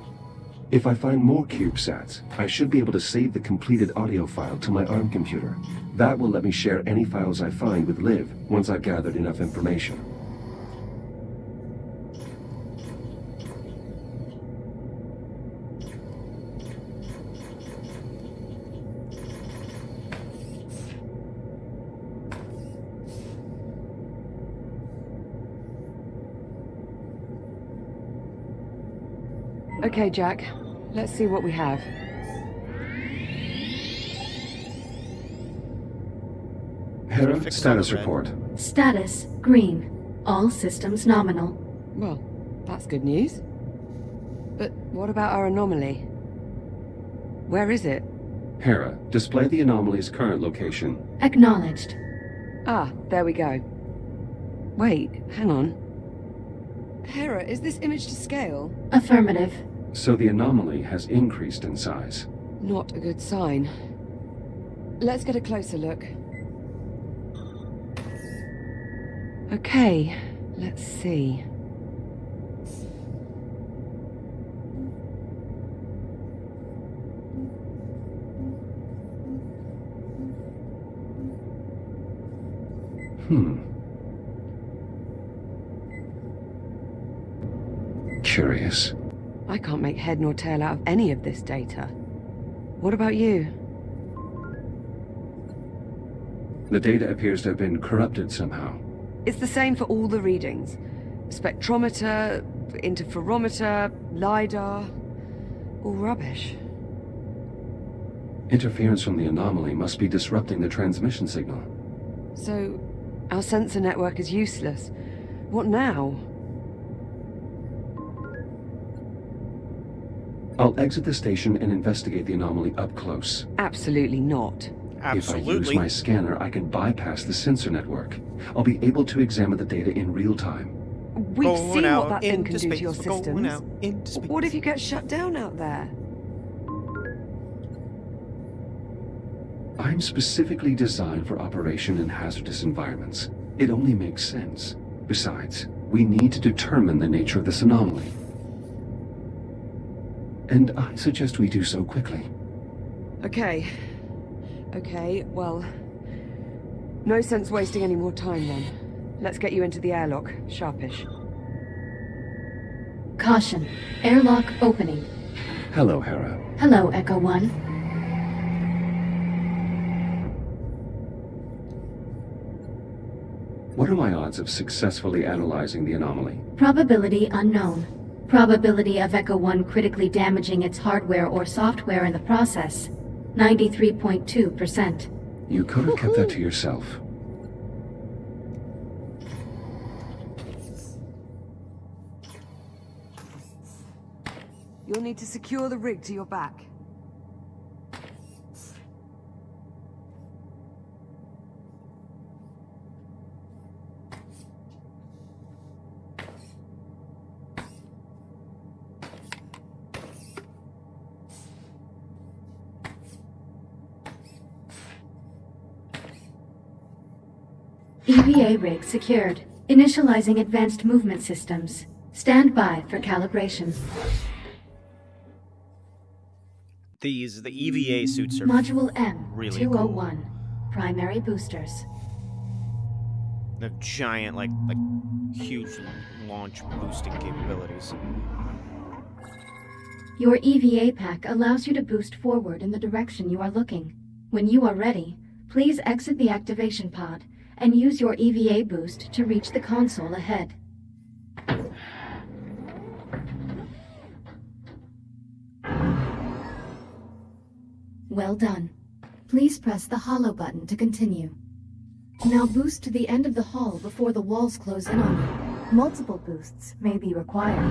If I find more CubeSats, I should be able to save the completed audio file to my ARM computer. That will let me share any files I find with Liv once I've gathered enough information. Okay, Jack. Let's see what we have. Hera, Fix status all the red. report. Status green. All systems nominal. Well, that's good news. But what about our anomaly? Where is it? Hera, display the anomaly's current location. Acknowledged. Ah, there we go. Wait, hang on. Hera, is this image to scale? Affirmative. So the anomaly has increased in size. Not a good sign. Let's get a closer look. Okay, let's see. Curious. I can't make head nor tail out of any of this data. What about you? The data appears to have been corrupted somehow. It's the same for all the readings. Spectrometer, interferometer, LiDAR. All rubbish. Interference from the anomaly must be disrupting the transmission signal. So, our sensor network is useless. What now? I'll exit the station and investigate the anomaly up close. Absolutely not. If I use Absolutely. my scanner, I can bypass the sensor network. I'll be able to examine the data in real time. We've Going seen out what that thing into can do to space, your we're going systems. out into space. What if you get shut down out there? I'm specifically designed for operation in hazardous environments. It only makes sense. Besides, we need to determine the nature of this anomaly. And I suggest we do so quickly. Okay. Okay, well... no sense wasting any more time then. Let's get you into the airlock, sharpish. Caution. Airlock opening. Hello, Hera. Hello, Echo 1. What are my odds of successfully analyzing the anomaly? Probability unknown. Probability of Echo 1 critically damaging its hardware or software in the process. 93.2%. You could have kept that to yourself. You'll need to secure the rig to your back. EVA rig secured. Initializing advanced movement systems. Stand by for calibration. The EVA suits are Module M, really 201. Primary boosters. They have giant, like huge launch boosting capabilities. Your EVA pack allows you to boost forward in the direction you are looking. When you are ready, please exit the activation pod and use your EVA boost to reach the console ahead. Well done. Please press the hollow button to continue. Now boost to the end of the hall before the walls close in on you. Multiple boosts may be required.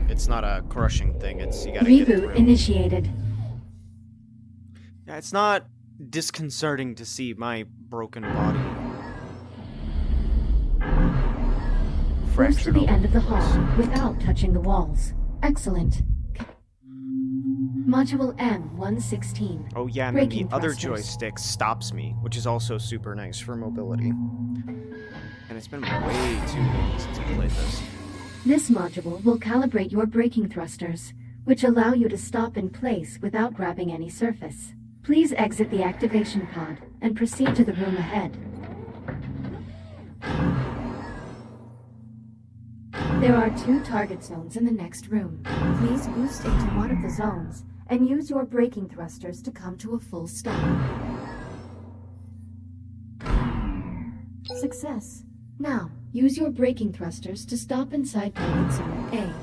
It's not a crushing thing, it's you gotta get Reboot through. initiated. Yeah, it's not disconcerting to see my broken body. Boost to Fractured the all end of the over place. hall without touching the walls. Excellent. Module M116. Oh yeah, and then the Braking other thrusters. joystick stops me, which is also super nice for mobility. And it's been way too long since I played this. This module will calibrate your braking thrusters, which allow you to stop in place without grabbing any surface. Please exit the activation pod and proceed to the room ahead. There are 2 target zones in the next room. Please boost into one of the zones and use your braking thrusters to come to a full stop. Success. Now, use your braking thrusters to stop inside target zone A.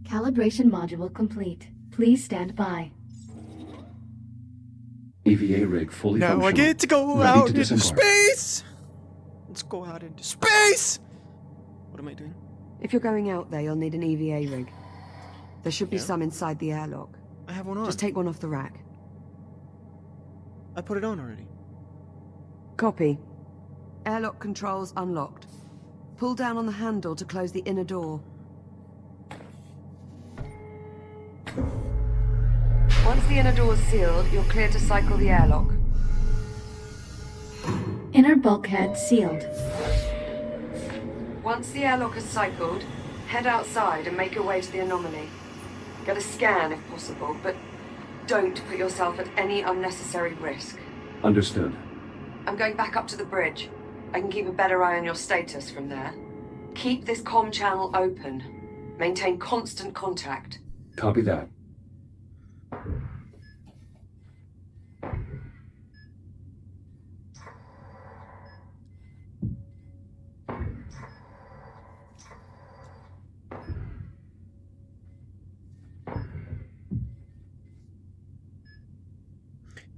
Calibration module complete. Please stand by. EVA rig fully Now functional. I get to go Ready out to into disembark. space! Let's go out into space! What am I doing? If you're going out there, you'll need an EVA rig. There should be Yeah? some inside the airlock. I have one on. Just take one off the rack. I put it on already. Copy. Airlock controls unlocked. Pull down on the handle to close the inner door. Once the inner door is sealed, you're clear to cycle the airlock. Inner bulkhead sealed. Once the airlock is cycled, head outside and make your way to the anomaly. Get a scan if possible, but don't put yourself at any unnecessary risk. Understood. I'm going back up to the bridge. I can keep a better eye on your status from there. Keep this comm channel open. Maintain constant contact. Copy that.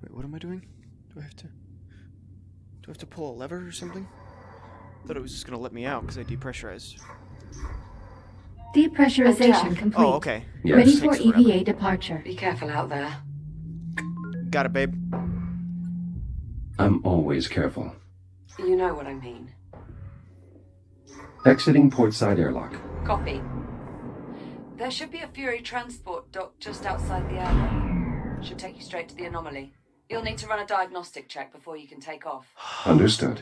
Wait, what am I doing? Do I have to pull a lever or something? Thought it was just gonna let me out because I depressurized. Depressurization complete. Oh, okay. Yes. Ready This for takes forever. EVA departure. Be careful out there. Got it, babe. I'm always careful. You know what I mean. Exiting portside airlock. Copy. There should be a Fury transport dock just outside the airlock. Should take you straight to the anomaly. You'll need to run a diagnostic check before you can take off. Understood.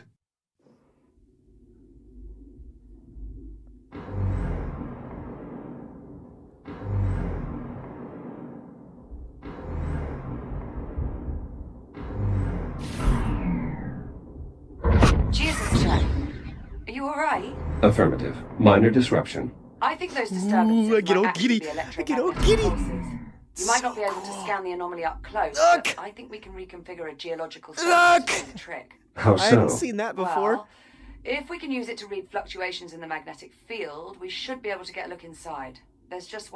Jesus, check. Are you alright? Affirmative. Minor disruption. I think those disturbances Ooh, I get might all actually giddy. be I get all electromagnetic giddy. pulses. You might not be So able to cool. scan the anomaly up close, Look! but I think we can reconfigure a geological Look! surface to do the trick. How I haven't so? seen that before. Well, if we can use it to read fluctuations in the magnetic field, we should be able to get a look inside. There's just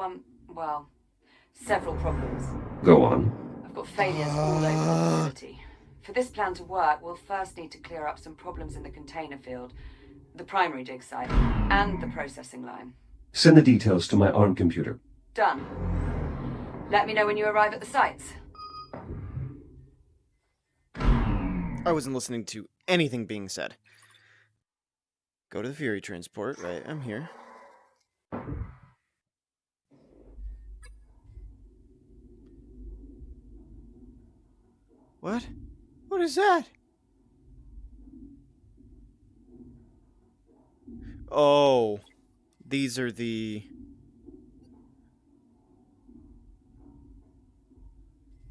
several problems. Go on. I've got failures all over the facility. For this plan to work, we'll first need to clear up some problems in the container field, the primary dig site, and the processing line. Send the details to my ARM computer. Done. Let me know when you arrive at the sites. I wasn't listening to anything being said. Go to the Fury transport. Right, I'm here. What? What is that? Oh, these are the...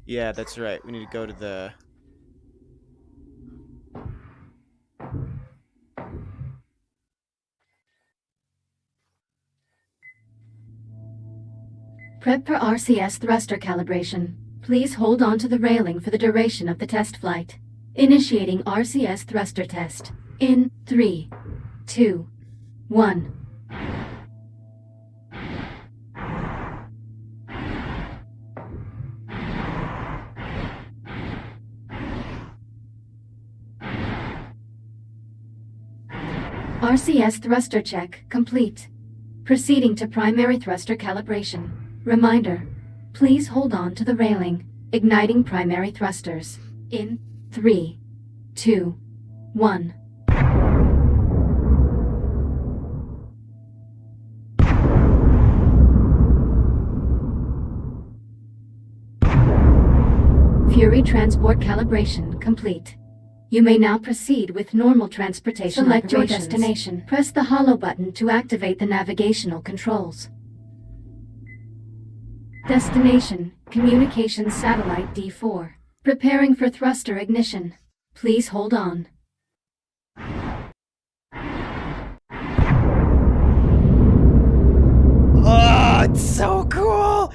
Yeah, that's right. We need to go to the... Prep for RCS thruster calibration. Please hold on to the railing for the duration of the test flight. Initiating RCS thruster test. In 3, 2, 1. RCS thruster check complete. Proceeding to primary thruster calibration. Reminder, please hold on to the railing. Igniting primary thrusters. In 3, 2, 1. Fury transport calibration complete. You may now proceed with normal transportation. Select your destination. Press the hollow button to activate the navigational controls. Destination, Communications Satellite D4. Preparing for thruster ignition. Please hold on. Oh, it's so cool!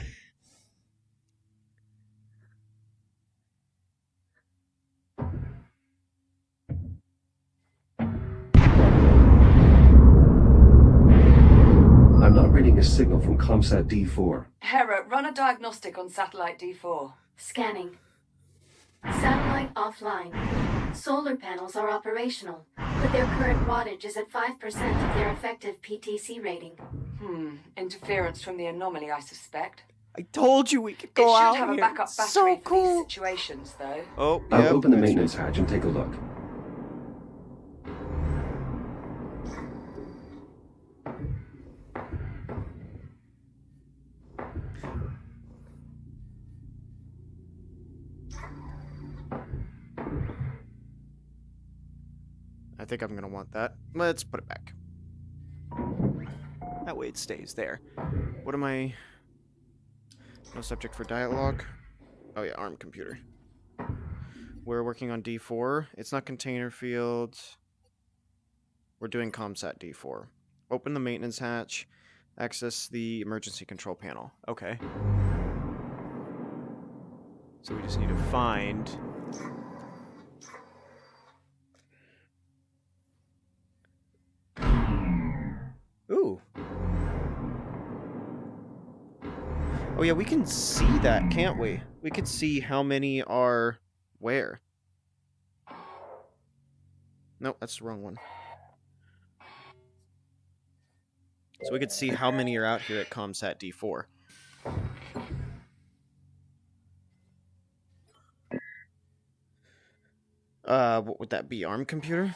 I'm not reading a signal from ComSat D4. Hera, run a diagnostic on satellite D4. Scanning. Satellite offline. Solar panels are operational, but their current wattage is at 5% of their effective PTC rating. Interference from the anomaly, I suspect. I told you we could It go out should have a here. backup battery So for these cool. situations, though. Oh, I'll yep, open the that's maintenance hatch and take a look. I think I'm gonna want that. Let's put it back. That way it stays there. What am I... No subject for dialogue? Oh yeah, ARM computer. We're working on D4. It's not container fields. We're doing ComSat D4. Open the maintenance hatch. Access the emergency control panel. Okay. So we just need to find... Ooh. Oh yeah, we can see that, can't we? We could see how many are where. Nope, that's the wrong one. So we could see how many are out here at ComSat D4. What would that be? ARM computer?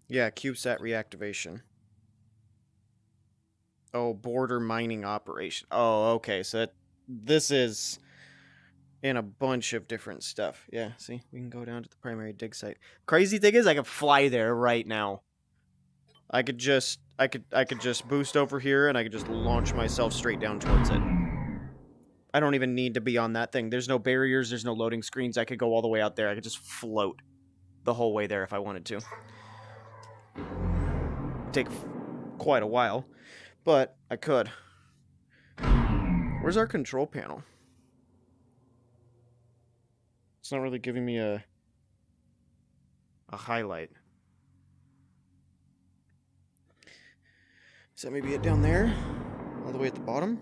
Yeah, CubeSat reactivation. Oh, border mining operation. Oh, okay. So this is in a bunch of different stuff. Yeah, see? We can go down to the primary dig site. Crazy thing is I could fly there right now. I could just boost over here and I could just launch myself straight down towards it. I don't even need to be on that thing. There's no barriers, there's no loading screens. I could go all the way out there. I could just float the whole way there if I wanted to. It'd take quite a while, but I could. Where's our control panel? It's not really giving me a highlight. Is that maybe it down there? All the way at the bottom?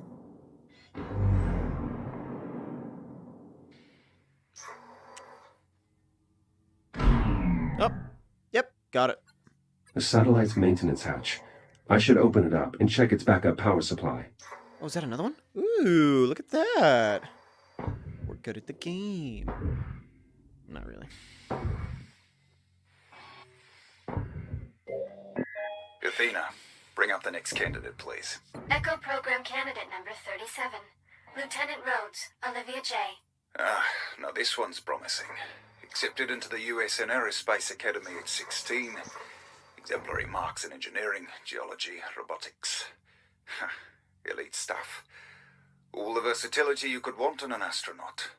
Oh, yep, got it. The satellite's maintenance hatch. I should open it up and check its backup power supply. Oh, is that another one? Ooh, look at that. We're good at the game. Not really. Athena, bring up the next candidate, please. Echo Program Candidate number 37. Lieutenant Rhodes, Olivia J. Now this one's promising. Accepted into the USN Aerospace Academy at 16. Exemplary marks in engineering, geology, robotics. Elite stuff. All the versatility you could want in an astronaut.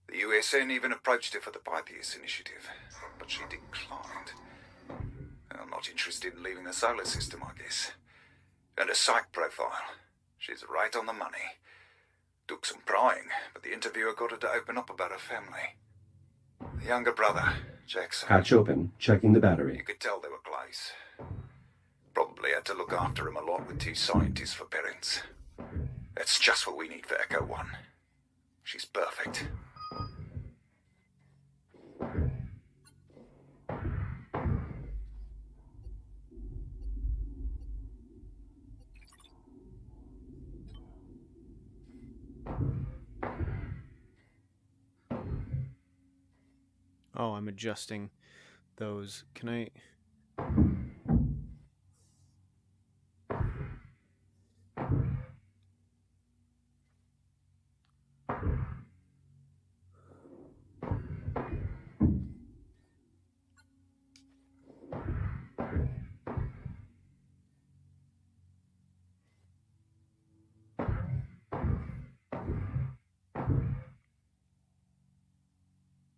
The USN even approached her for the Pythias initiative, but she declined. I'm not interested in leaving the solar system, I guess. And her psych profile. She's right on the money. Took some prying, but the interviewer got her to open up about her family. The younger brother, Jackson. Hatch open, checking the You battery. could tell they were close. Probably had to look after him a lot with 2 scientists for parents. That's just what we need for Echo 1. She's perfect. Oh, I'm adjusting those. Can I...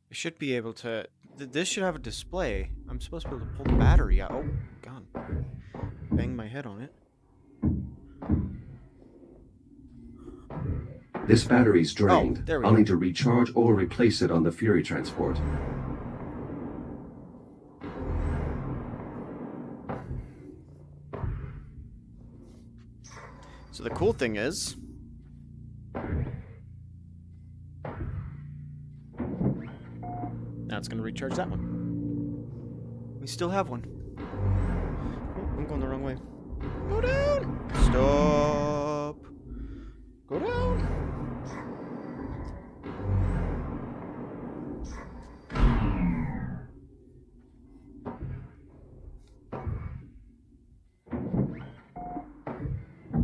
I should be able to... This should have a display. I'm supposed to be able to pull the battery out. Oh, God. Bang my head on it. This battery's drained. there we I'll go. need to recharge or replace it on the Fury transport. So the cool thing is... Now it's going to recharge that one. We still have one. Oh, I'm going the wrong way. Go down! Stop! Go down!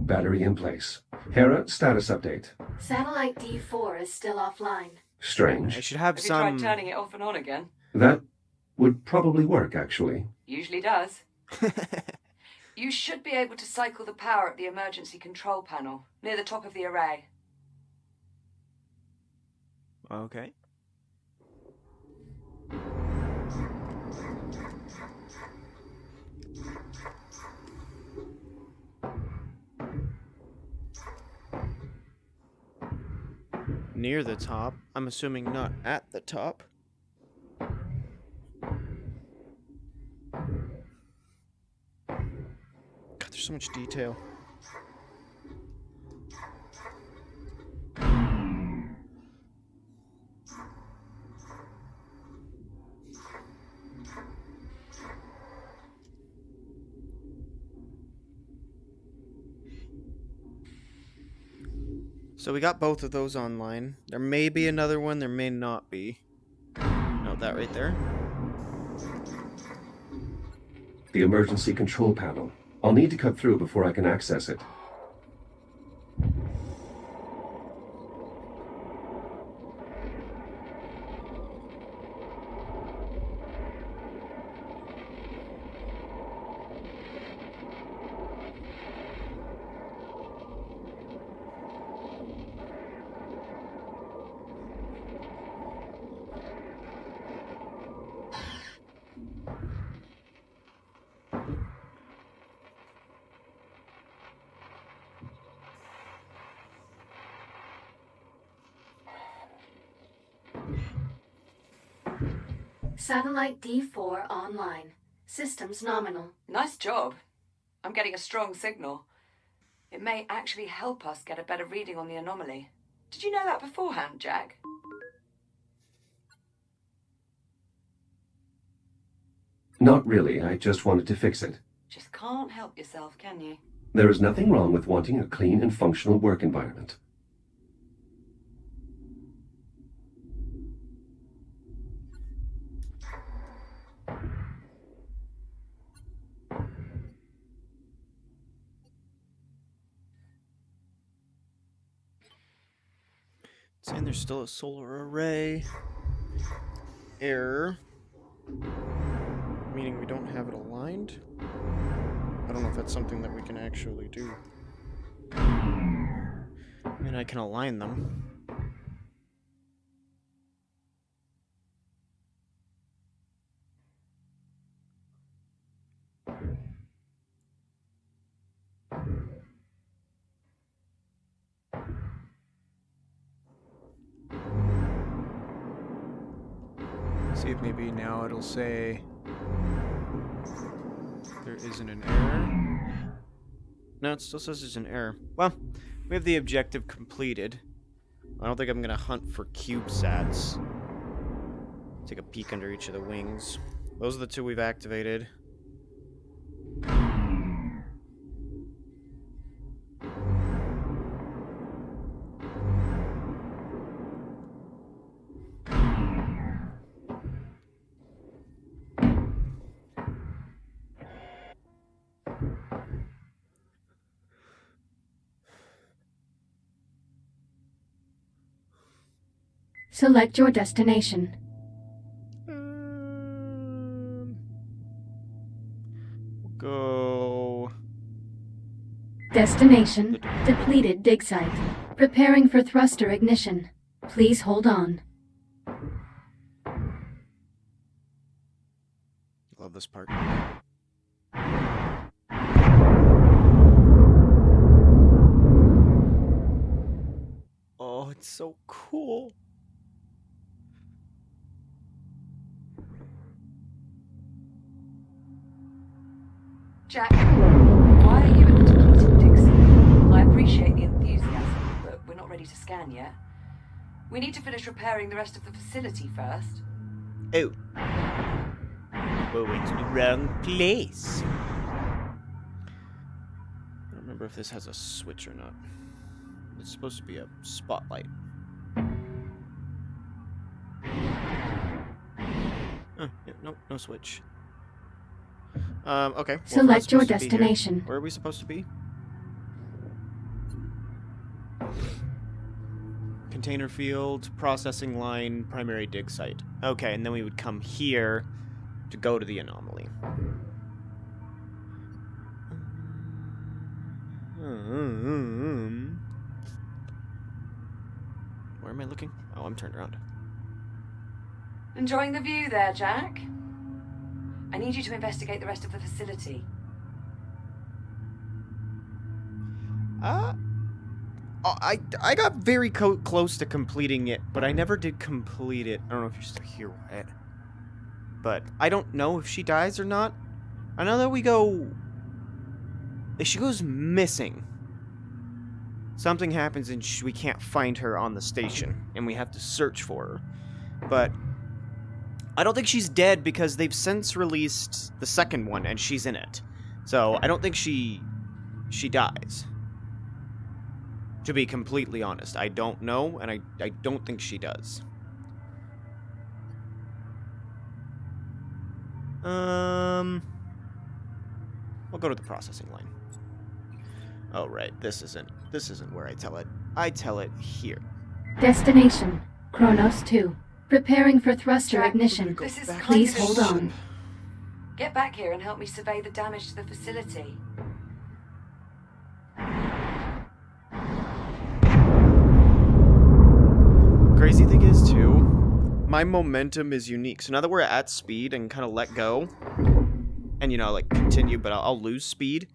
Battery in place. Hera, status update. Satellite D4 is still offline. I Strange. should have Have you some... tried turning it off and on again? That would probably work, actually. Usually does. You should be able to cycle the power at the emergency control panel, near the top of the array. Okay. Near the top. I'm assuming not at the top. God, there's so much detail. So we got both of those online. There may be another one, there may not be. No, that right there. The emergency control panel. I'll need to cut through before I can access it. Satellite D4 online. Systems nominal. Nice job. I'm getting a strong signal. It may actually help us get a better reading on the anomaly. Did you know that beforehand, Jack? Not really, I just wanted to fix it. Just can't help yourself, can you? There is nothing wrong with wanting a clean and functional work environment. Saying there's still a solar array. Error. Meaning we don't have it aligned? I don't know if that's something that we can actually do. I mean, I can align them. See if maybe now it'll say there isn't an error. No, it still says there's an error. Well, we have the objective completed. I don't think I'm gonna hunt for CubeSats. Take a peek under each of the wings. Those are the two we've activated. Select your destination. We'll go... Destination, depleted dig site. Preparing for thruster ignition. Please hold on. Love this part. Oh, it's so cool. Jack, why are you at the depleted dig site? I appreciate the enthusiasm, but we're not ready to scan yet. We need to finish repairing the rest of the facility first. Oh. Well, went to the wrong place. I don't remember if this has a switch or not. It's supposed to be a spotlight. Oh, yeah, no switch. Okay. Well, Select your destination. Where are we supposed to be? Container field, processing line, primary dig site. Okay, and then we would come here to go to the anomaly. Where am I looking? Oh, I'm turned around. Enjoying the view there, Jack? I need you to investigate the rest of the facility. I got very close to completing it, but I never did complete it. I don't know if you're still here, Wyatt. But I don't know if she dies or not. I know that she goes missing. Something happens and we can't find her on the station, and we have to search for her. But I don't think she's dead because they've since released the second one, and she's in it. So I don't think she dies. To be completely honest, I don't know, and I don't think she does. We'll go to the processing line. Oh right, this isn't where I tell it. I tell it here. Destination, Kronos 2. Preparing for thruster ignition. This is Please kind of hold on. Get back here and help me survey the damage to the facility. Crazy thing is, too, my momentum is unique. So now that we're at speed and kind of let go, and, like, continue, but I'll lose speed.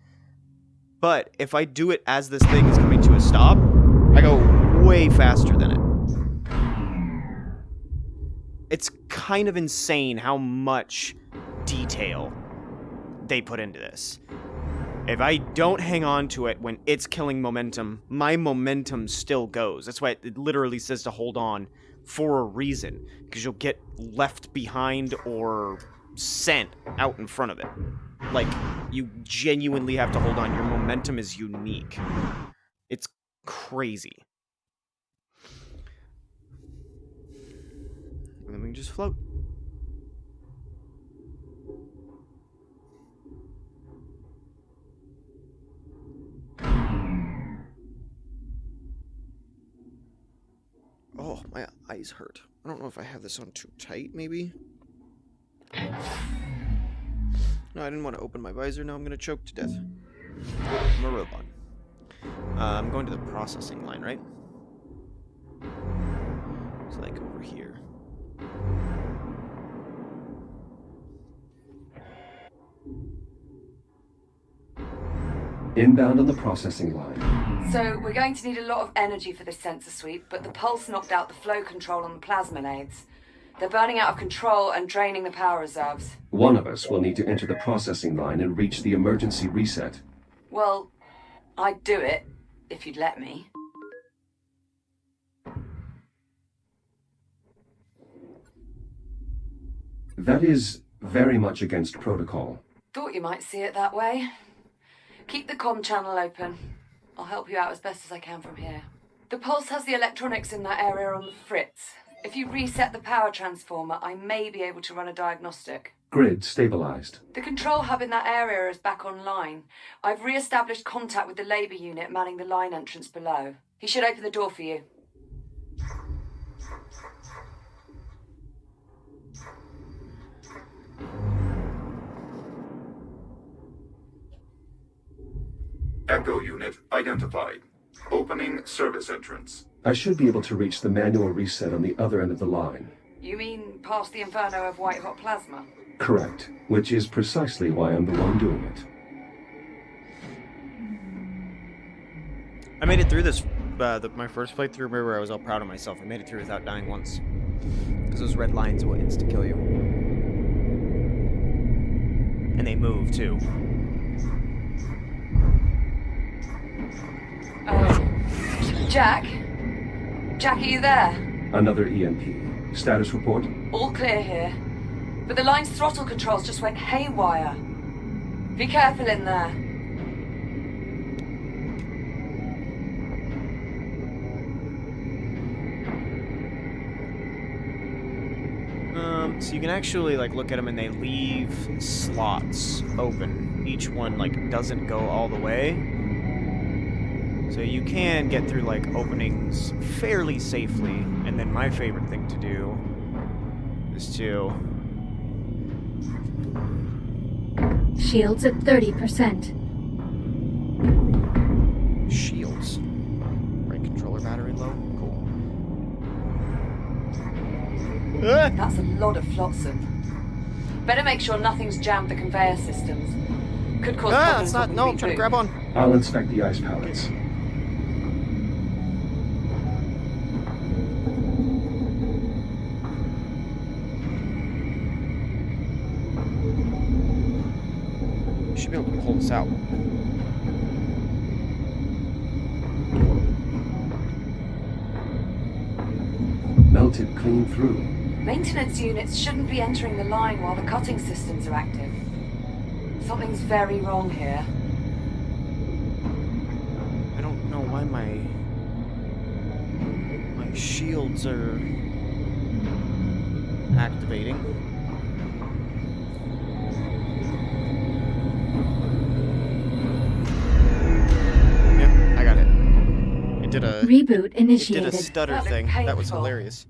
But if I do it as this thing is coming to a stop, I go way faster than it. It's kind of insane how much detail they put into this. If I don't hang on to it when it's killing momentum, my momentum still goes. That's why it literally says to hold on for a reason, because you'll get left behind or sent out in front of it. Like, you genuinely have to hold on. Your momentum is unique. It's crazy. And then we can just float. Oh, my eyes hurt. I don't know if I have this on too tight, maybe? No, I didn't want to open my visor. Now I'm going to choke to death. I'm a robot. I'm going to the processing line, right? It's like over here. Inbound on the processing line. So, we're going to need a lot of energy for this sensor sweep, but the pulse knocked out the flow control on the plasma nades. They're burning out of control and draining the power reserves. One of us will need to enter the processing line and reach the emergency reset. Well, I'd do it, if you'd let me. That is very much against protocol. Thought you might see it that way. Keep the comm channel open. I'll help you out as best as I can from here. The pulse has the electronics in that area on the fritz. If you reset the power transformer, I may be able to run a diagnostic. Grid stabilized. The control hub in that area is back online. I've re-established contact with the Labour unit manning the line entrance below. He should open the door for you. Echo unit identified. Opening service entrance. I should be able to reach the manual reset on the other end of the line. You mean past the inferno of white-hot plasma? Correct, which is precisely why I'm the one doing it. I made it through this, my first playthrough. Remember, I was all proud of myself. I made it through without dying once. Because those red lines will insta-kill you. And they move, too. Jack? Jack, are you there? Another EMP. Status report? All clear here. But the line's throttle controls just went haywire. Be careful in there. So you can actually, like, look at them and they leave slots open. Each one, like, doesn't go all the way. So you can get through, like, openings fairly safely. And then my favorite thing to do is to... Shields at 30%. Shields. Right controller battery low? Cool. That's a lot of flotsam. Better make sure nothing's jammed the conveyor systems. Could cause problems. It's not. when No, we I'm trying to reboot. grab on. I'll inspect the ice pallets. You should be able to pull this out. Melted clean through. Maintenance units shouldn't be entering the line while the cutting systems are active. Something's very wrong here. I don't know why my shields are activating. Yep, I got it. It did a Reboot it did initiated. a stutter That looked thing. That was painful. hilarious.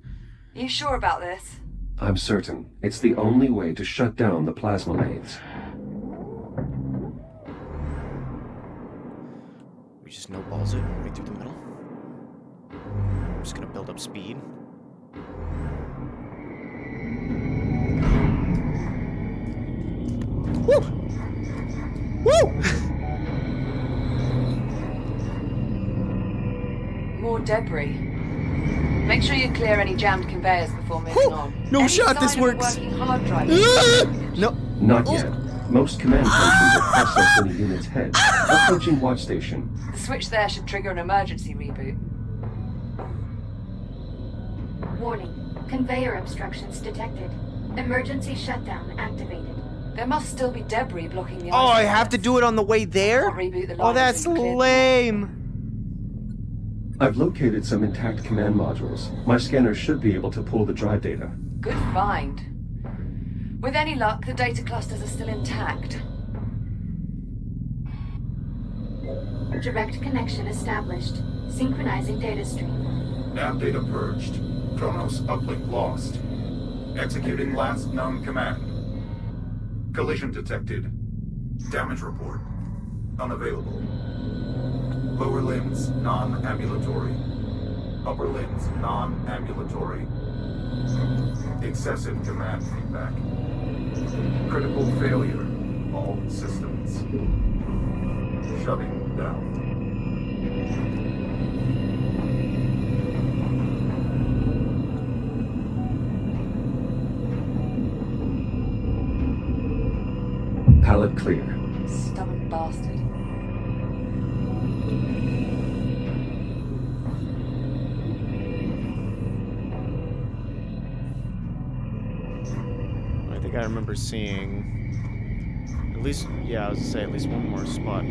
You sure about this? I'm certain. It's the only way to shut down the plasma nades. We just no balls it right through the middle. I'm just gonna build up speed. Woo! Woo! More debris. Make sure you clear any jammed conveyors before moving Whew! on. No Any shot, this sign of a works. working hard drive? No. Not yet. Most command functions are processed in the unit's head. Approaching watch station. The switch there should trigger an emergency reboot. Warning. Conveyor obstructions detected. Emergency shutdown activated. There must still be debris blocking the Oh, I ice have to outlets. do it on the way there? Can't reboot the Oh, line that's until you clear them. lame. I've located some intact command modules. My scanner should be able to pull the drive data. Good find. With any luck, the data clusters are still intact. Direct connection established. Synchronizing data stream. Nav data purged. Kronos uplink lost. Executing last known command. Collision detected. Damage report. Unavailable. Lower limbs non-ambulatory. Upper limbs non-ambulatory. Excessive command feedback. Critical failure. All systems. Shutting down. Pallet clear. Stubborn bastard. I think I remember seeing at least, yeah, I was gonna say at least one more spot.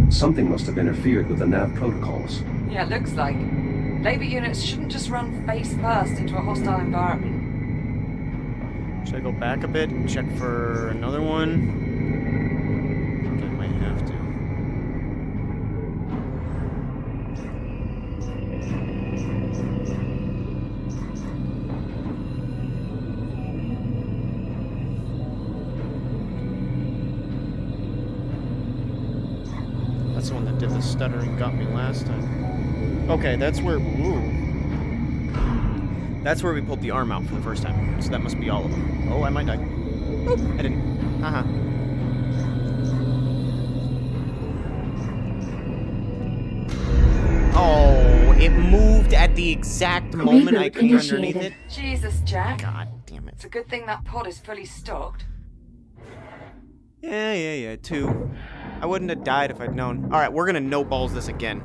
Something must have interfered with the nav protocols. Yeah, it looks like. Labor units shouldn't just run face first into a hostile environment. Should I go back a bit and check for another one? I think I might have to. That's the one that did the stuttering, got me last time. Okay, that's where. Ooh. That's where we pulled the arm out for the first time. So that must be all of them. Oh, I might die. Oh, I didn't. Haha. Oh, it moved at the exact moment I Reboot came underneath it. initiated. Jesus, Jack. God damn It's it. a good thing that pod is fully stocked. Yeah, 2. I wouldn't have died if I'd known. Alright, we're gonna no-balls this again.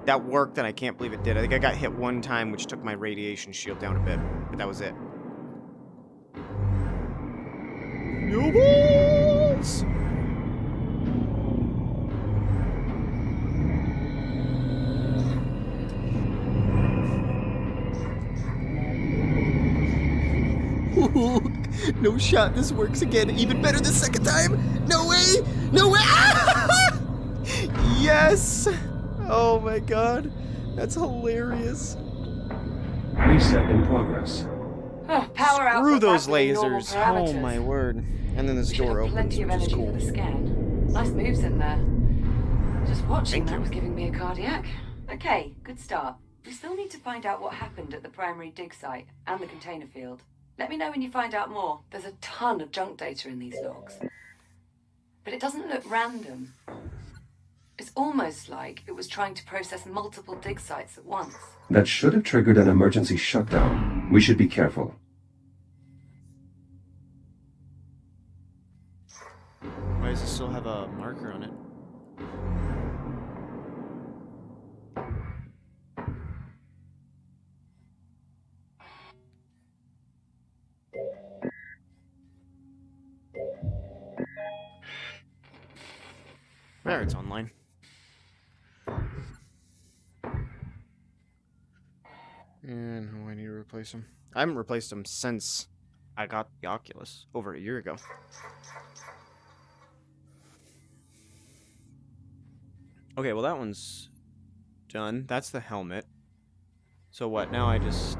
That worked, and I can't believe it did. I think I got hit one time, which took my radiation shield down a bit. But that was it. No balls! No shot, this works again. Even better the second time. No way! No way! Yes! Oh my god. That's hilarious. Reset in progress. Oh, power out. Screw those lasers. Oh my word. And then this door opens, Plenty of which is energy cool. for the scan. Nice moves in there. Just watching Thank that you. was giving me a cardiac. Okay, good start. We still need to find out what happened at the primary dig site and the container field. Let me know when you find out more. There's a ton of junk data in these logs. But it doesn't look random. It's almost like it was trying to process multiple dig sites at once. That should have triggered an emergency shutdown. We should be careful. Why does it still have a marker on it? There, it's online. And how do I need to replace them? I haven't replaced them since I got the Oculus over a year ago. Okay, well that one's done. That's the helmet. So what, now I just...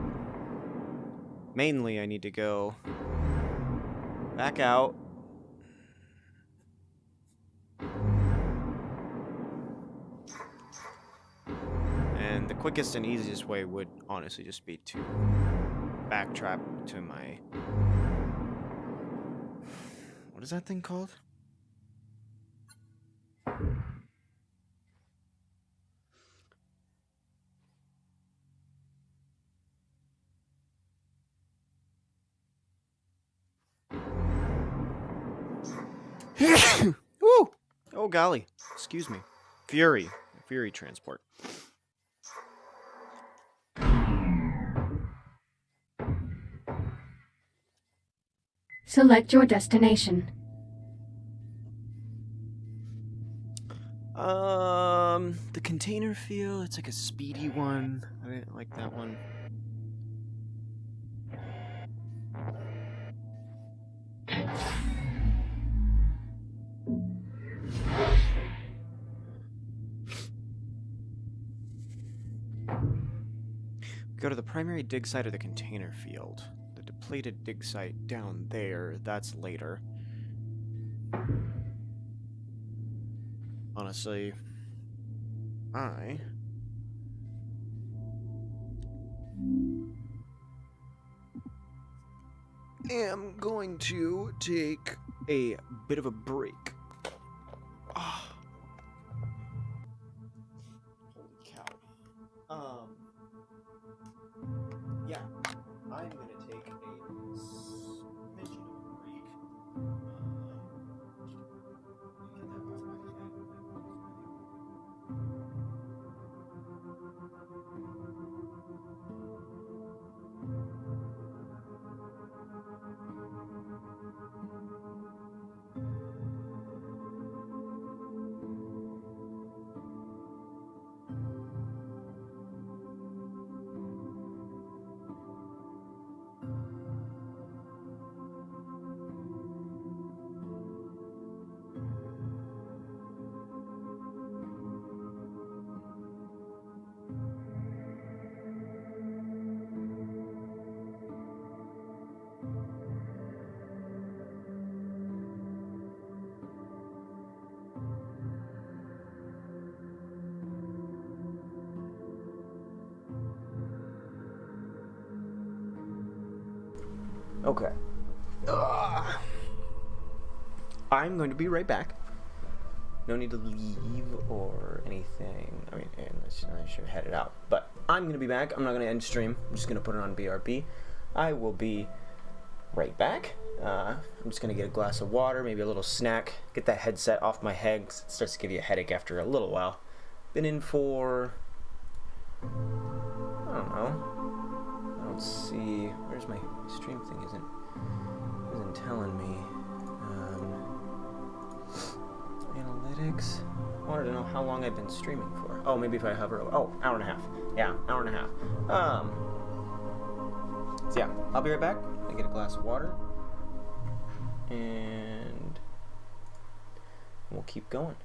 Mainly I need to go back out. And the quickest and easiest way would honestly just be to backtrack to my What is that thing called? Woo! Oh golly, excuse me. Fury transport. Select your destination. The container field, it's like a speedy one. I didn't like that one. Go to the primary dig site of the container field. The depleted dig site down there, that's later. Honestly, I am going to take a bit of a break. Ah. Holy cow. Yeah, I'm gonna take a smidgen of a break. Get that off my head. Okay. I'm going to be right back. No need to leave or anything. I mean, I should head it out. But I'm going to be back. I'm not going to end stream. I'm just going to put it on BRB. I will be right back. I'm just going to get a glass of water, maybe a little snack, get that headset off my head 'cause it starts to give you a headache after a little while. Been in for... I don't know. I don't see... Where's my stream thing? Isn't telling me. Analytics. I wanted to know how long I've been streaming for. Oh, maybe if I hover over. Oh, hour and a half. Yeah, hour and a half. So yeah, I'll be right back. I get a glass of water. And we'll keep going.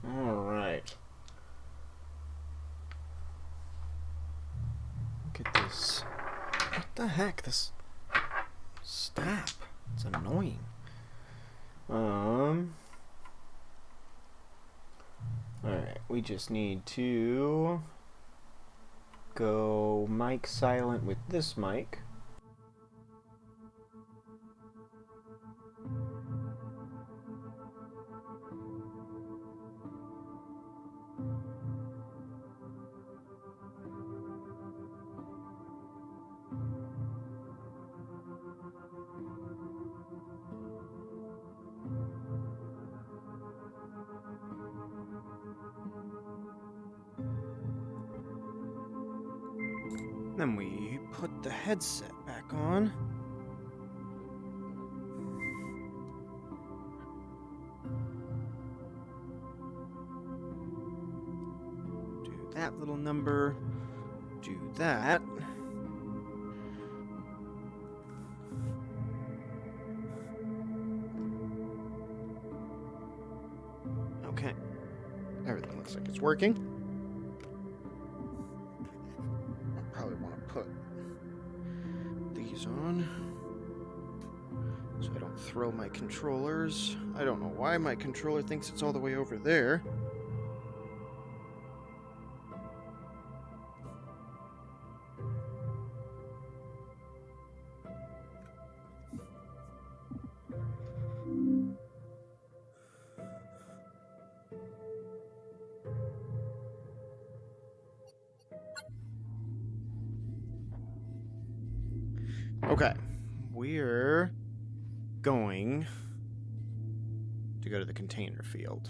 Alright. Look at this. What the heck? This stab. It's annoying. Alright, we just need to go mic silent with this mic. Then we put the headset back on. Do that little number. Do that. Okay. Everything looks like it's working. Put these on so I don't throw my controllers. I don't know why my controller thinks it's all the way over there. Okay, we're going to go to the container field.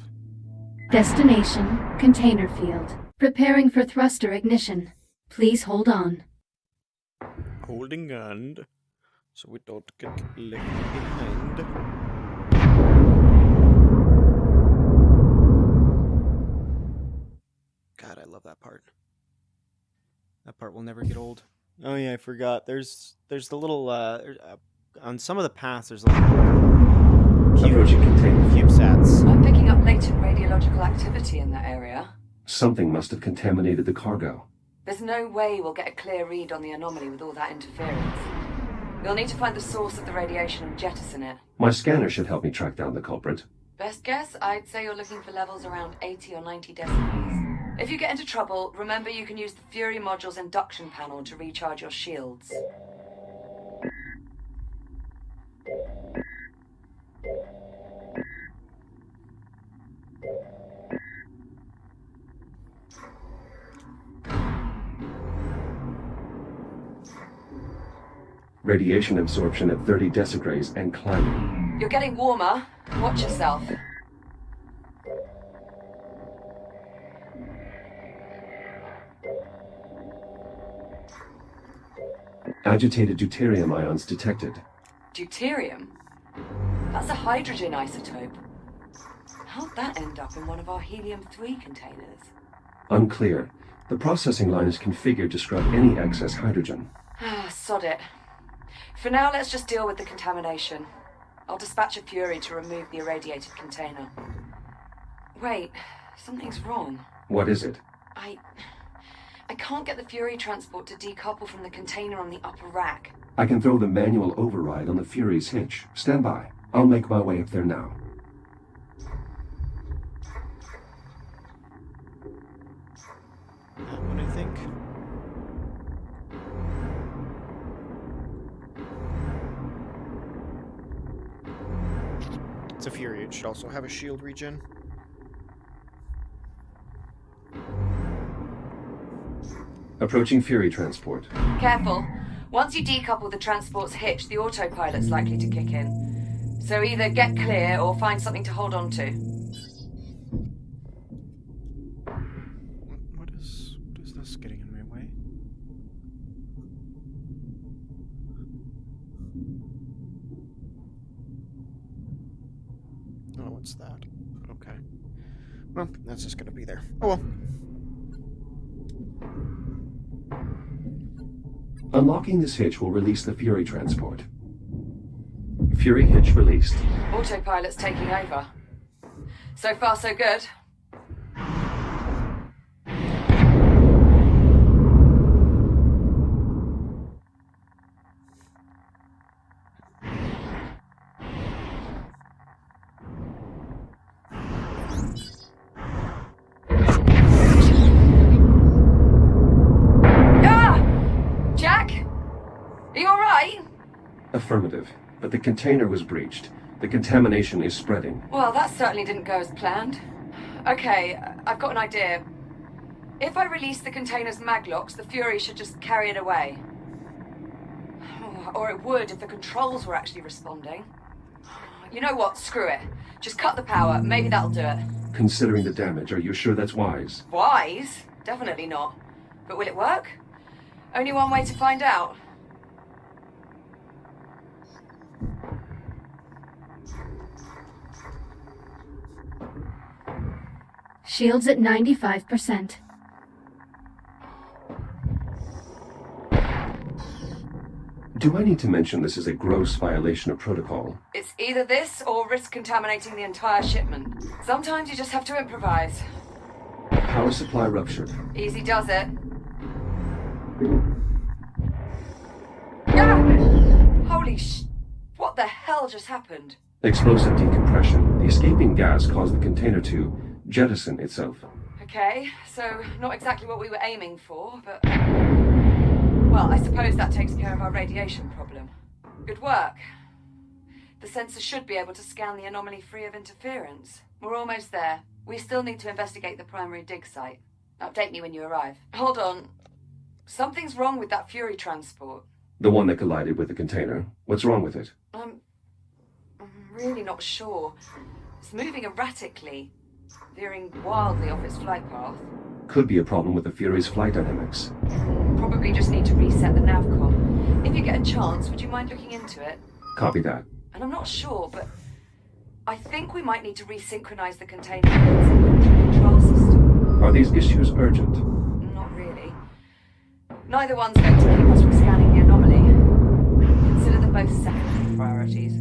Destination, container field. Preparing for thruster ignition. Please hold on. Holding on so we don't get left behind. God, I love that part. That part will never get old. Oh yeah, I forgot. There's the little on some of the paths there's little Approaching container. CubeSats. I'm picking up latent radiological activity in that area. Something must have contaminated the cargo. There's no way we'll get a clear read on the anomaly with all that interference. We'll need to find the source of the radiation and jettison it. My scanner should help me track down the culprit. Best guess, I'd say you're looking for levels around 80 or 90 decibels. If you get into trouble, remember you can use the Fury module's induction panel to recharge your shields. Radiation absorption at 30 decigrays and climbing. You're getting warmer. Watch yourself. Agitated deuterium ions detected. Deuterium? That's a hydrogen isotope. How'd that end up in one of our helium-3 containers? Unclear. The processing line is configured to scrub any excess hydrogen. Ah, sod it. For now, let's just deal with the contamination. I'll dispatch a Fury to remove the irradiated container. Wait, something's wrong. What is it? I can't get the Fury transport to decouple from the container on the upper rack. I can throw the manual override on the Fury's hitch. Stand by. I'll make my way up there now. That one, I think. It's a Fury. It should also have a shield regen. Approaching Fury transport. Careful. Once you decouple the transport's hitch, the autopilot's likely to kick in. So either get clear or find something to hold on to. What is this getting in my way? Oh, what's that? Okay. Well, that's just gonna be there. Oh well. Unlocking this hitch will release the Fury transport. Fury hitch released. Autopilot's taking over. So far, so good. Affirmative, but the container was breached. The contamination is spreading. Well, that certainly didn't go as planned. Okay, I've got an idea. If I release the container's maglocks, the Fury should just carry it away. Or it would if the controls were actually responding. You know what? Screw it. Just cut the power. Maybe that'll do it. Considering the damage, are you sure that's wise? Wise? Definitely not. But will it work? Only one way to find out. Shields at 95%. Do I need to mention this is a gross violation of protocol? It's either this or risk contaminating the entire shipment. Sometimes you just have to improvise. Power supply ruptured. Easy does it. Ah! Holy what the hell just happened? Explosive decompression. The escaping gas caused the container to jettison itself. Okay, so not exactly what we were aiming for, but... Well, I suppose that takes care of our radiation problem. Good work. The sensor should be able to scan the anomaly free of interference. We're almost there. We still need to investigate the primary dig site. Update me when you arrive. Hold on. Something's wrong with that Fury transport. The one that collided with the container. What's wrong with it? I'm really not sure. It's moving erratically, veering wildly off its flight path. Could be a problem with the Fury's flight dynamics. Probably just need to reset the navcom. If you get a chance, would you mind looking into it? Copy that. And I'm not sure, but I think we might need to resynchronize the container fields in the control system. Are these issues urgent? Not really. Neither one's going to keep us from scanning the anomaly. Consider them both secondary priorities.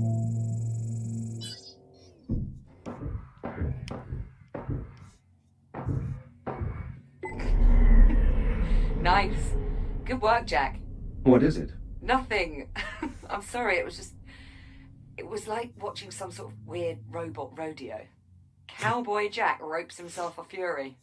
Nice. Good work, Jack. What is it? Nothing. I'm sorry, it was like watching some sort of weird robot rodeo. Cowboy Jack ropes himself a Fury.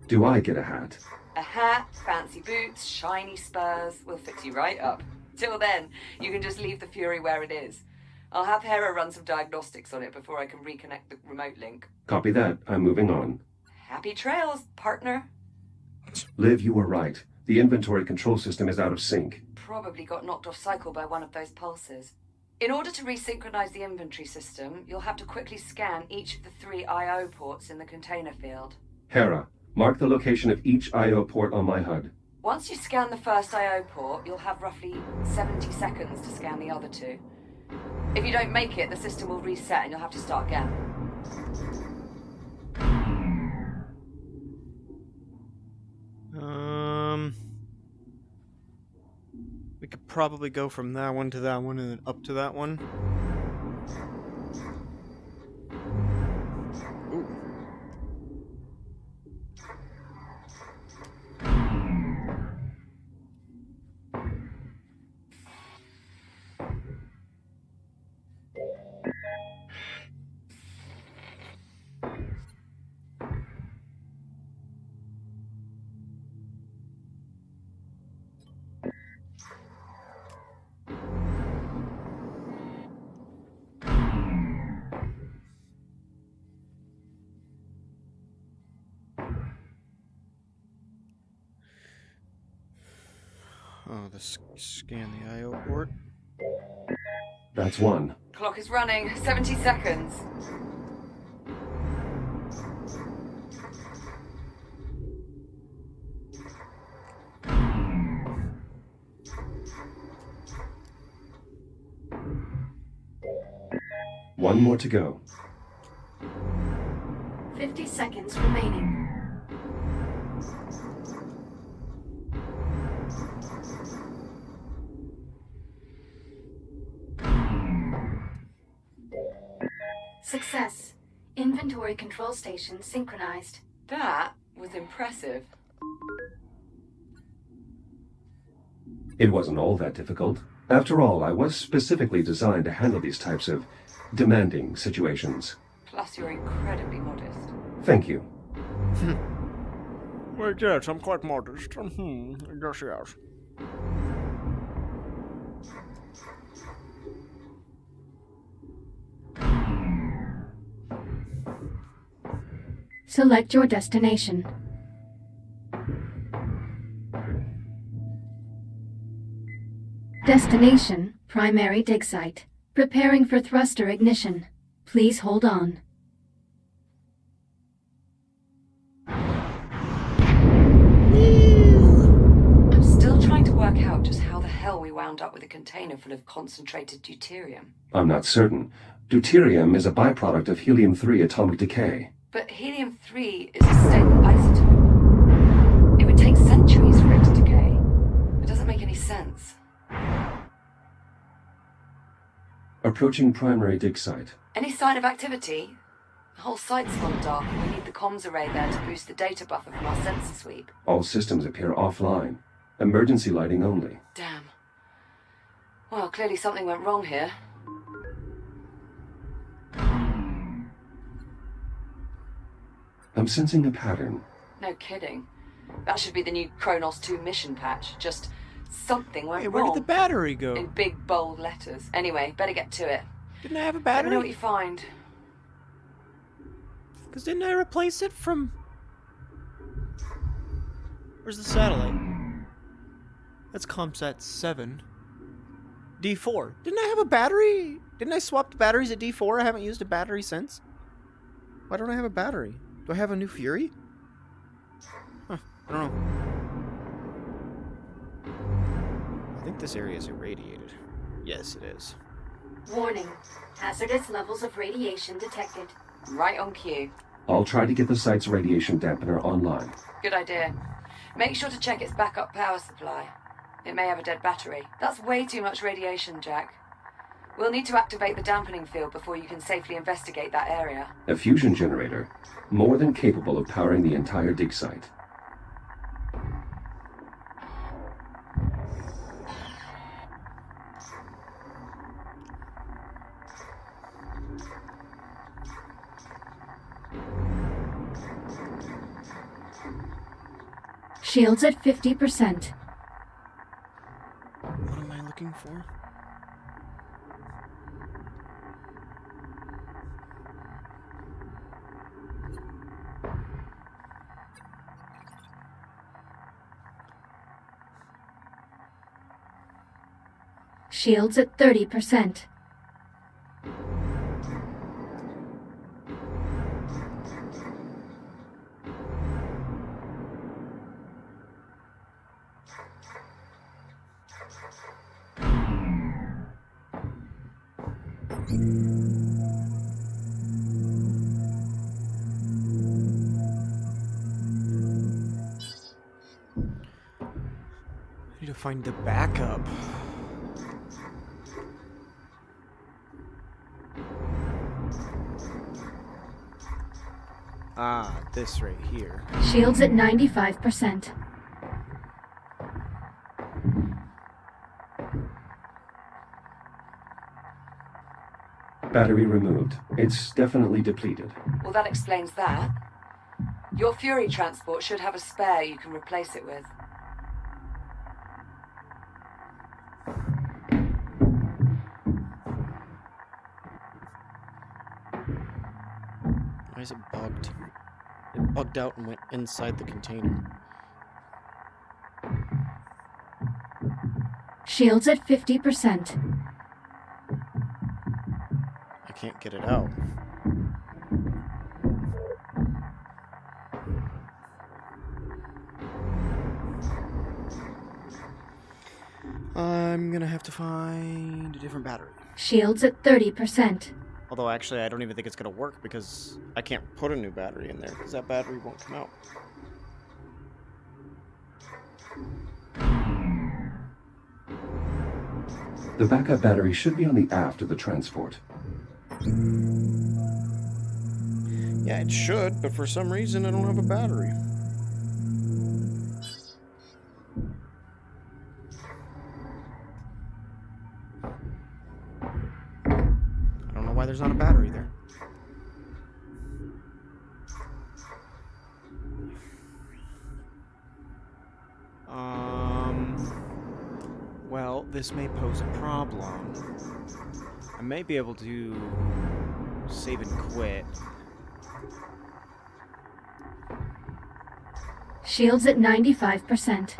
Do I get a hat? A hat, fancy boots, shiny spurs. We'll fix you right up. Till then, you can just leave the Fury where it is. I'll have Hera run some diagnostics on it before I can reconnect the remote link. Copy that. I'm moving on. Happy trails, partner. Liv, you were right. The inventory control system is out of sync. Probably got knocked off cycle by one of those pulses. In order to resynchronize the inventory system, you'll have to quickly scan each of the 3 I.O. ports in the container field. Hera, mark the location of each I.O. port on my HUD. Once you scan the first I.O. port, you'll have roughly 70 seconds to scan the other 2. If you don't make it, the system will reset and you'll have to start again. We could probably go from that one to that one and then up to that one. Ooh. Oh, scan the I.O. port. That's one. Clock is running. 70 seconds. One more to go. 50 seconds remaining. Success. Inventory control station synchronized. That was impressive. It wasn't all that difficult. After all, I was specifically designed to handle these types of demanding situations. Plus, you're incredibly modest. Thank you. Well, yes, I'm quite modest. Yes, yes. Select your destination. Destination, primary dig site. Preparing for thruster ignition. Please hold on. I'm still trying to work out just how the hell we wound up with a container full of concentrated deuterium. I'm not certain. Deuterium is a byproduct of helium-3 atomic decay. But helium-3 is a stable isotope. It would take centuries for it to decay. It doesn't make any sense. Approaching primary dig site. Any sign of activity? The whole site's gone dark and we need the comms array there to boost the data buffer from our sensor sweep. All systems appear offline. Emergency lighting only. Damn. Well, clearly something went wrong here. I'm sensing a pattern. No kidding. That should be the new Kronos 2 mission patch. Just something went Hey, wrong. where did the battery go? In big, bold letters. Anyway, better get to it. Didn't I have a Let me know what battery? you find. Because didn't I replace it from... Where's the satellite? That's ComSat 7. D4. Didn't I have a battery? Didn't I swap the batteries at D4? I haven't used a battery since. Why don't I have a battery? Do I have a new Fury? Huh, I don't know. I think this area is irradiated. Yes, it is. Warning. Hazardous levels of radiation detected. Right on cue. I'll try to get the site's radiation dampener online. Good idea. Make sure to check its backup power supply. It may have a dead battery. That's way too much radiation, Jack. We'll need to activate the dampening field before you can safely investigate that area. A fusion generator, more than capable of powering the entire dig site. Shields at 50%. What am I looking for? Shields at 30%. I need to find the backup. Ah, this right here. Shields at 95%. Battery removed. It's definitely depleted. Well, that explains that. Your Fury transport should have a spare you can replace it with. Why is it bugged? It bugged out and went inside the container. Shields at 50%. I can't get it out. I'm gonna have to find a different battery. Shields at 30%. Although actually I don't even think it's gonna work because I can't put a new battery in there because that battery won't come out. The backup battery should be on the aft of the transport. Yeah, it should, but for some reason I don't have a battery. I don't know why there's not a battery there. Well, this may pose a problem. I may be able to save and quit. Shields at 95%.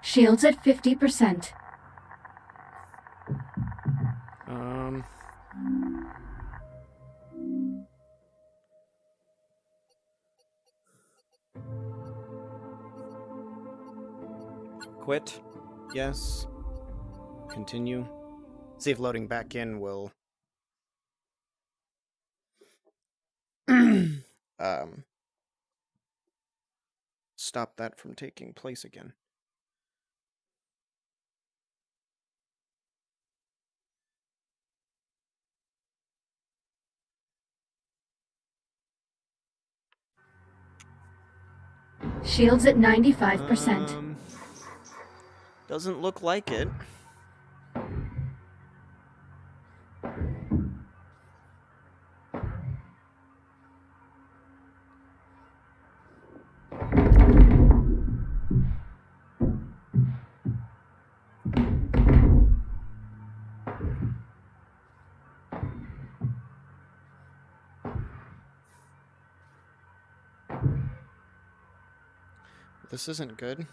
Shields at 50%. Quit. Yes. Continue. See if loading back in will stop that from taking place again. Shields at 95%. Doesn't look like it. This isn't good.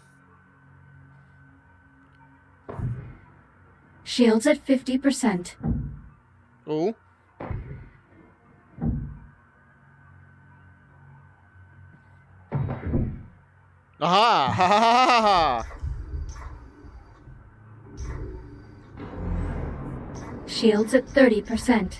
Shields at 50%. Oh. Aha! Ha ha ha ha! Shields at 30%.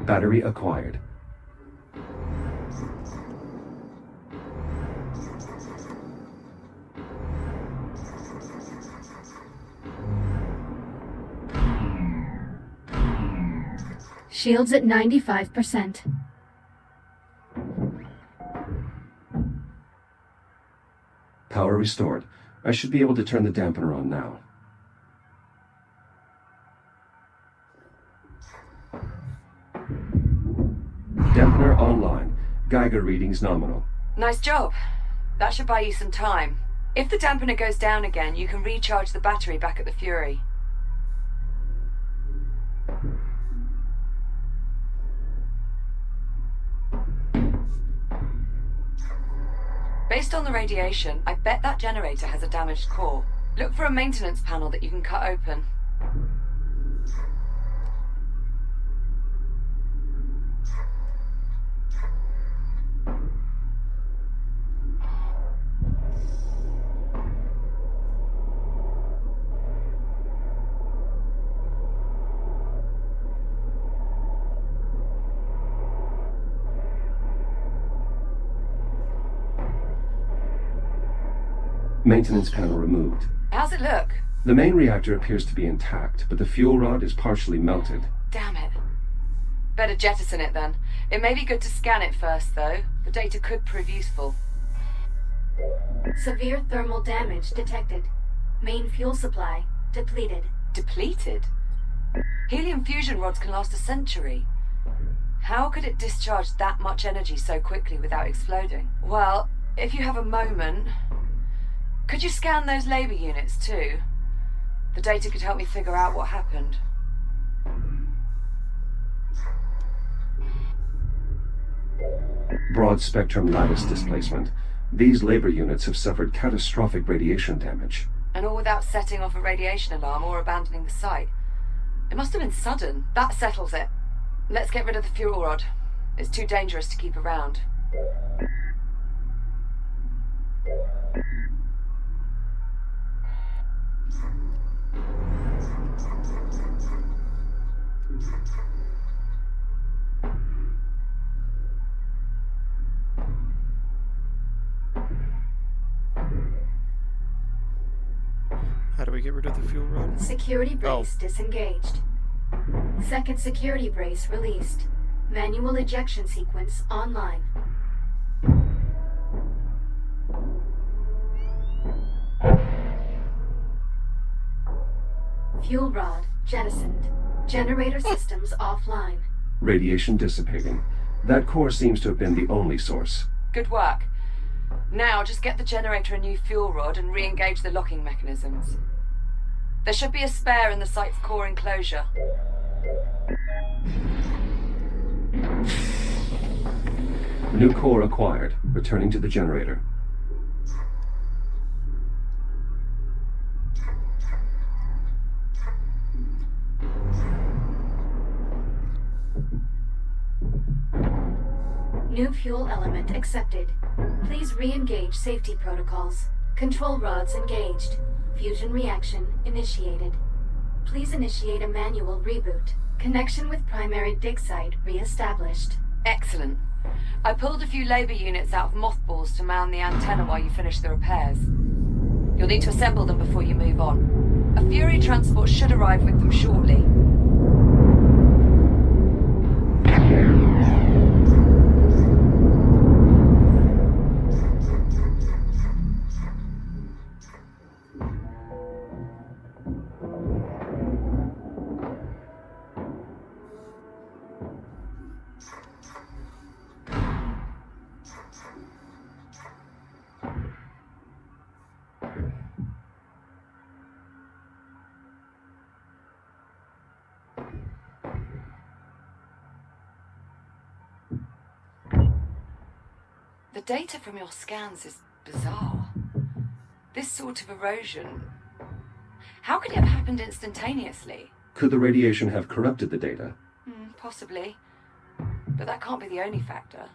Battery acquired. Shields at 95%. Power restored. I should be able to turn the dampener on now. Dampener online. Geiger readings nominal. Nice job. That should buy you some time. If the dampener goes down again, you can recharge the battery back at the Fury. Based on the radiation, I bet that generator has a damaged core. Look for a maintenance panel that you can cut open. Maintenance panel removed. How's it look? The main reactor appears to be intact, but the fuel rod is partially melted. Damn it. Better jettison it then. It may be good to scan it first, though. The data could prove useful. Severe thermal damage detected. Main fuel supply depleted. Depleted? Helium fusion rods can last a century. How could it discharge that much energy so quickly without exploding? Well, if you have a moment, could you scan those labor units too? The data could help me figure out what happened. Broad spectrum lattice displacement. These labor units have suffered catastrophic radiation damage. And all without setting off a radiation alarm or abandoning the site. It must have been sudden. That settles it. Let's get rid of the fuel rod. It's too dangerous to keep around. How do we get rid of the fuel rod? Security brace disengaged. Second security brace released. Manual ejection sequence online. Fuel rod jettisoned. Generator systems offline. Radiation dissipating. That core seems to have been the only source. Good work. Now, just get the generator a new fuel rod and re-engage the locking mechanisms. There should be a spare in the site's core enclosure. New core acquired. Returning to the generator. New fuel element accepted. Please re-engage safety protocols. Control rods engaged. Fusion reaction initiated. Please initiate a manual reboot. Connection with primary dig site re-established. Excellent. I pulled a few labor units out of mothballs to mount the antenna while you finish the repairs. You'll need to assemble them before you move on. A Fury transport should arrive with them shortly. The data from your scans is bizarre. This sort of erosion, how could it have happened instantaneously? Could the radiation have corrupted the data? Possibly. But that can't be the only factor.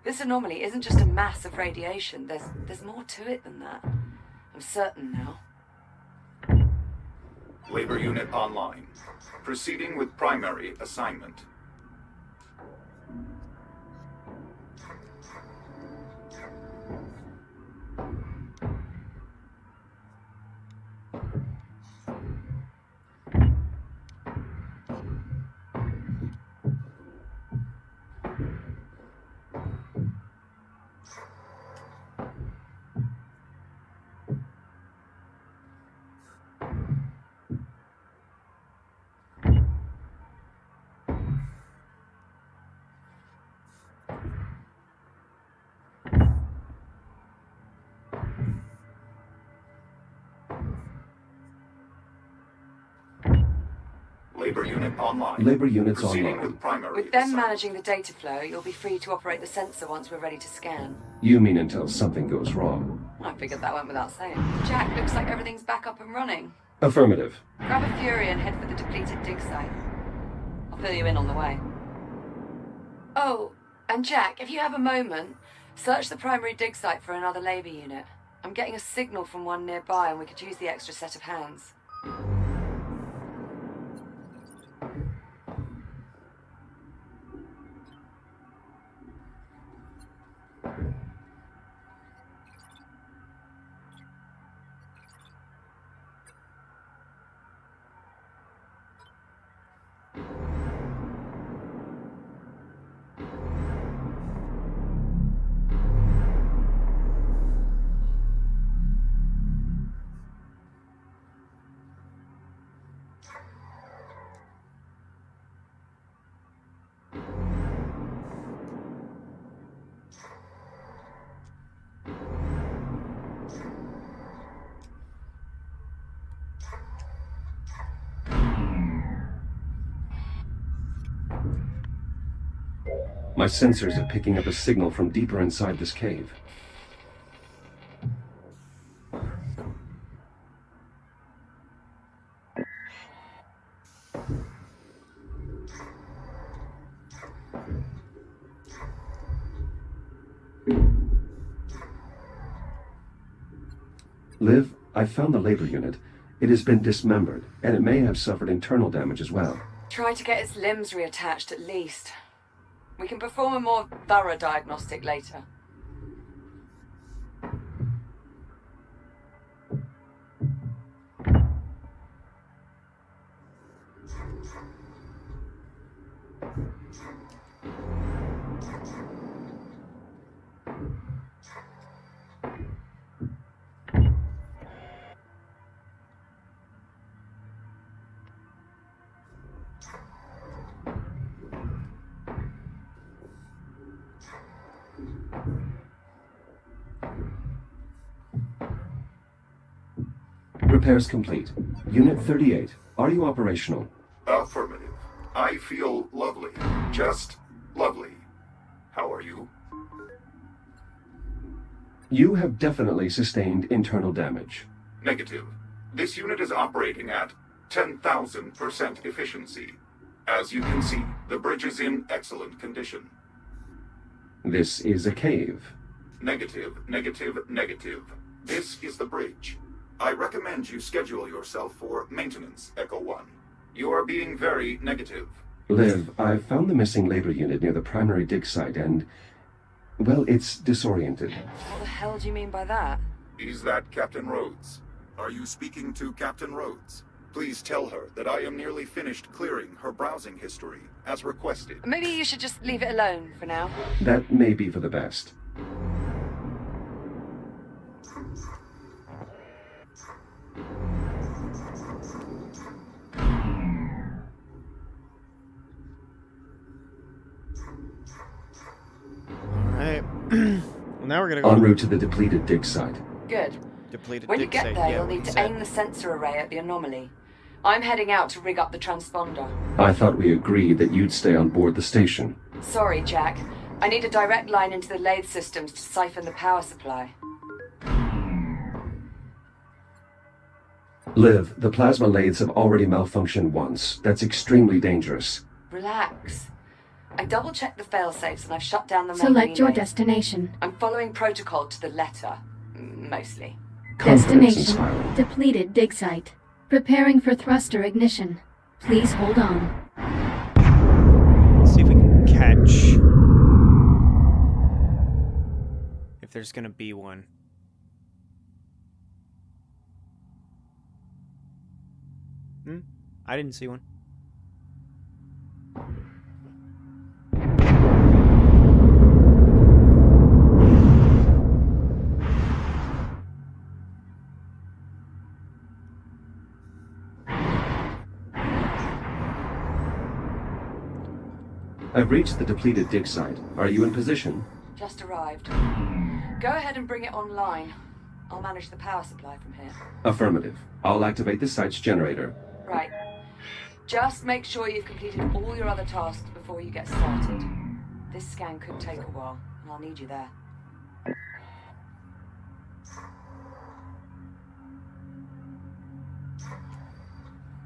This anomaly isn't just a mass of radiation. There's more to it than that. I'm certain now. Labor unit online. Proceeding with primary assignment. labor unit online. Labor units Proceeding online. with primary With them assignment. managing the data flow, you'll be free to operate the sensor once we're ready to scan. You mean until something goes wrong? I figured that went without saying. Jack, looks like everything's back up and running. Affirmative. Grab a Fury and head for the depleted dig site. I'll fill you in on the way. Oh, and Jack, if you have a moment, search the primary dig site for another labor unit. I'm getting a signal from one nearby and we could use the extra set of hands. My sensors are picking up a signal from deeper inside this cave. Liv, I found the labor unit. It has been dismembered, and it may have suffered internal damage as well. Try to get its limbs reattached at least. We can perform a more thorough diagnostic later. Repairs complete. Unit 38, are you operational? Affirmative. I feel lovely. Just lovely. How are you? You have definitely sustained internal damage. Negative. This unit is operating at 10,000% efficiency. As you can see, the bridge is in excellent condition. This is a cave. Negative, negative, negative. This is the bridge. I recommend you schedule yourself for maintenance, Echo 1. You are being very negative. Liv, I found the missing labor unit near the primary dig site and... well, it's disoriented. What the hell do you mean by that? Is that Captain Rhodes? Are you speaking to Captain Rhodes? Please tell her that I am nearly finished clearing her browsing history, as requested. Maybe you should just leave it alone for now. That may be for the best. Alright. Now we're gonna go En route to the depleted dig site. Good. depleted When you dig get site. there, Yeah, you'll what need he to aim said. the sensor array at the anomaly. I'm heading out to rig up the transponder. I thought we agreed that you'd stay on board the station. Sorry, Jack. I need a direct line into the lathe systems to siphon the power supply. Liv, the plasma lathes have already malfunctioned once. That's extremely dangerous. Relax. I double-checked the failsafes and I've shut down the main Select your relay. destination. I'm following protocol to the letter. Mostly. Confidence Destination, inspiring. depleted dig site. Preparing for thruster ignition. Please hold on. Let's see if we can catch. If there's gonna be one. I didn't see one. I've reached the depleted dig site. Are you in position? Just arrived. Go ahead and bring it online. I'll manage the power supply from here. Affirmative. I'll activate the site's generator. Right. Just make sure you've completed all your other tasks before you get started. This scan could take a while, and I'll need you there.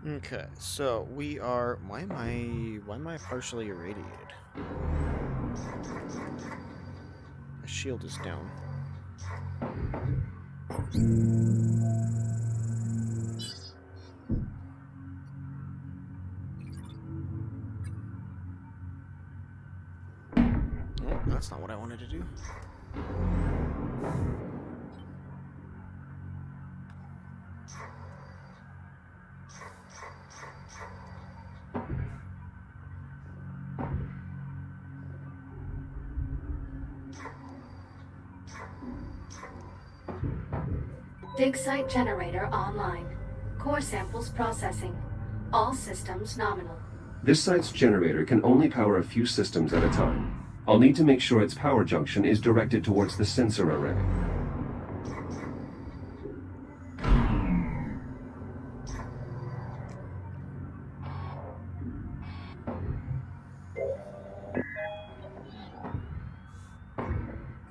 Okay, so we are. Why am I partially irradiated? My shield is down. Oh, that's not what I wanted to do. Dig site generator online. Core samples processing. All systems nominal. This site's generator can only power a few systems at a time. I'll need to make sure its power junction is directed towards the sensor array.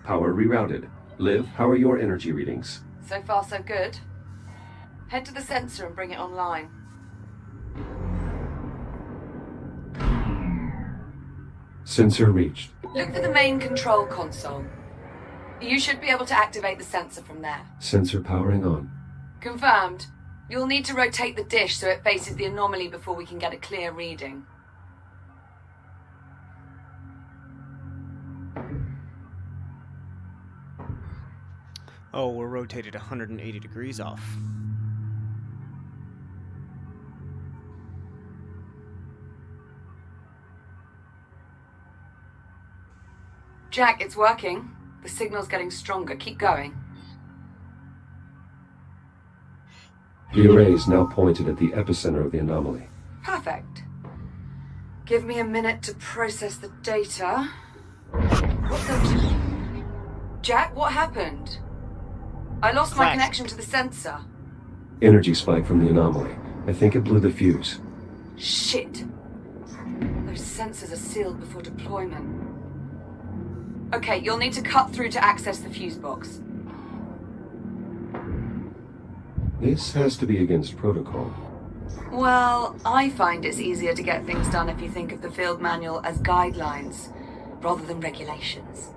Power rerouted. Liv, how are your energy readings? So far, so good. Head to the sensor and bring it online. Sensor reached. Look for the main control console. You should be able to activate the sensor from there. Sensor powering on. Confirmed. You'll need to rotate the dish so it faces the anomaly before we can get a clear reading. Oh, we're rotated 180 degrees off. Jack, it's working. The signal's getting stronger. Keep going. The array is now pointed at the epicenter of the anomaly. Perfect. Give me a minute to process the data. What the... Jack, what happened? I lost my Crash. connection to the sensor. Energy spike from the anomaly. I think it blew the fuse. Shit. Those sensors are sealed before deployment. Okay, you'll need to cut through to access the fuse box. This has to be against protocol. Well, I find it's easier to get things done if you think of the field manual as guidelines, rather than regulations.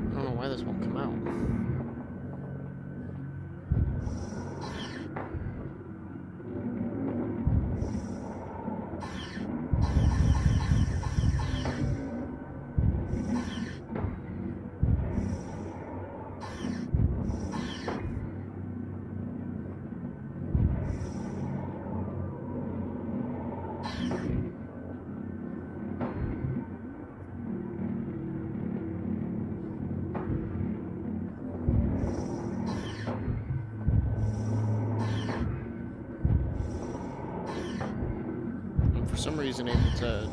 I don't know why this won't come out. For some reason able to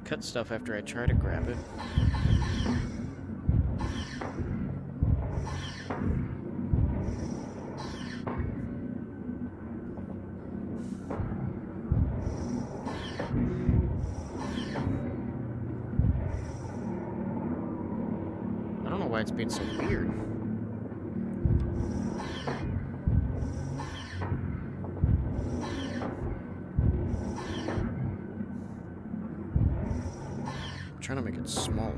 cut stuff after I try to grab it. I don't know why it's being so weird. Trying to make it smaller.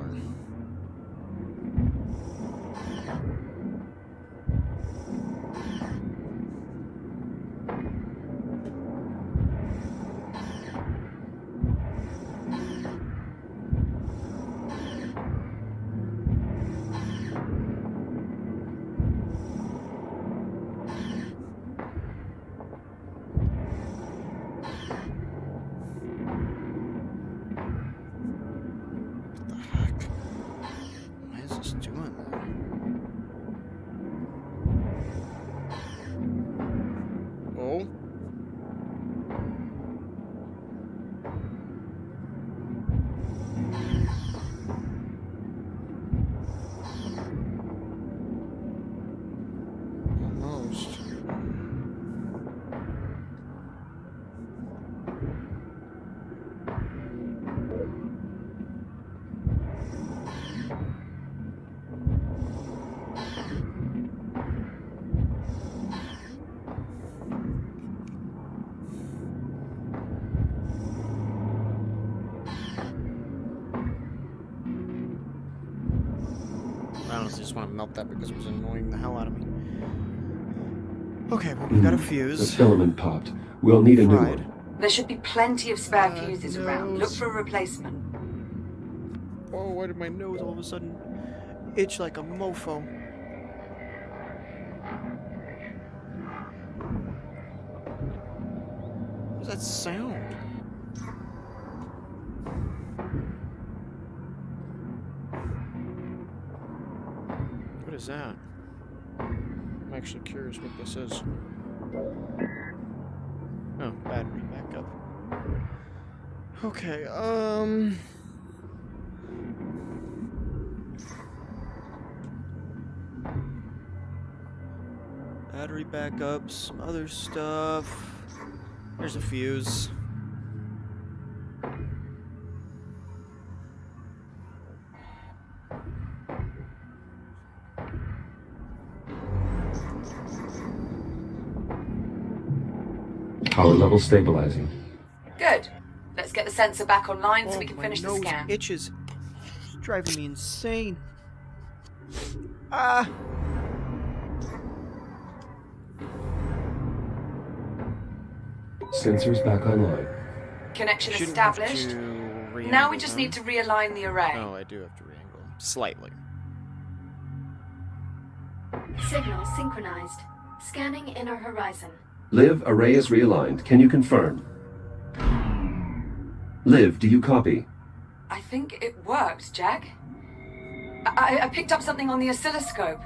just want to melt that because it was annoying the hell out of me. Okay, well, we've got a The fuse. filament popped. We'll need a new Fried. one. There should be plenty of spare fuses around. Look nose. for a replacement. Oh, why did my nose all of a sudden itch like a mofo? What's that sound? What is that? I'm actually curious what this is. Oh, battery backup. Okay, battery backup, some other stuff. There's a fuse. Power level stabilizing. Good. Let's get the sensor back online so Oh, we can my finish the nose scan. itches. It's driving me insane. Ah! Sensors back online. Connection Shouldn't have established. to Now we re-angle just them. need to realign the array. Oh, I do have to re-angle them. Slightly. Signal synchronized. Scanning inner horizon. Liv, array is realigned. Can you confirm? Liv, do you copy? I think it worked, Jack. I picked up something on the oscilloscope.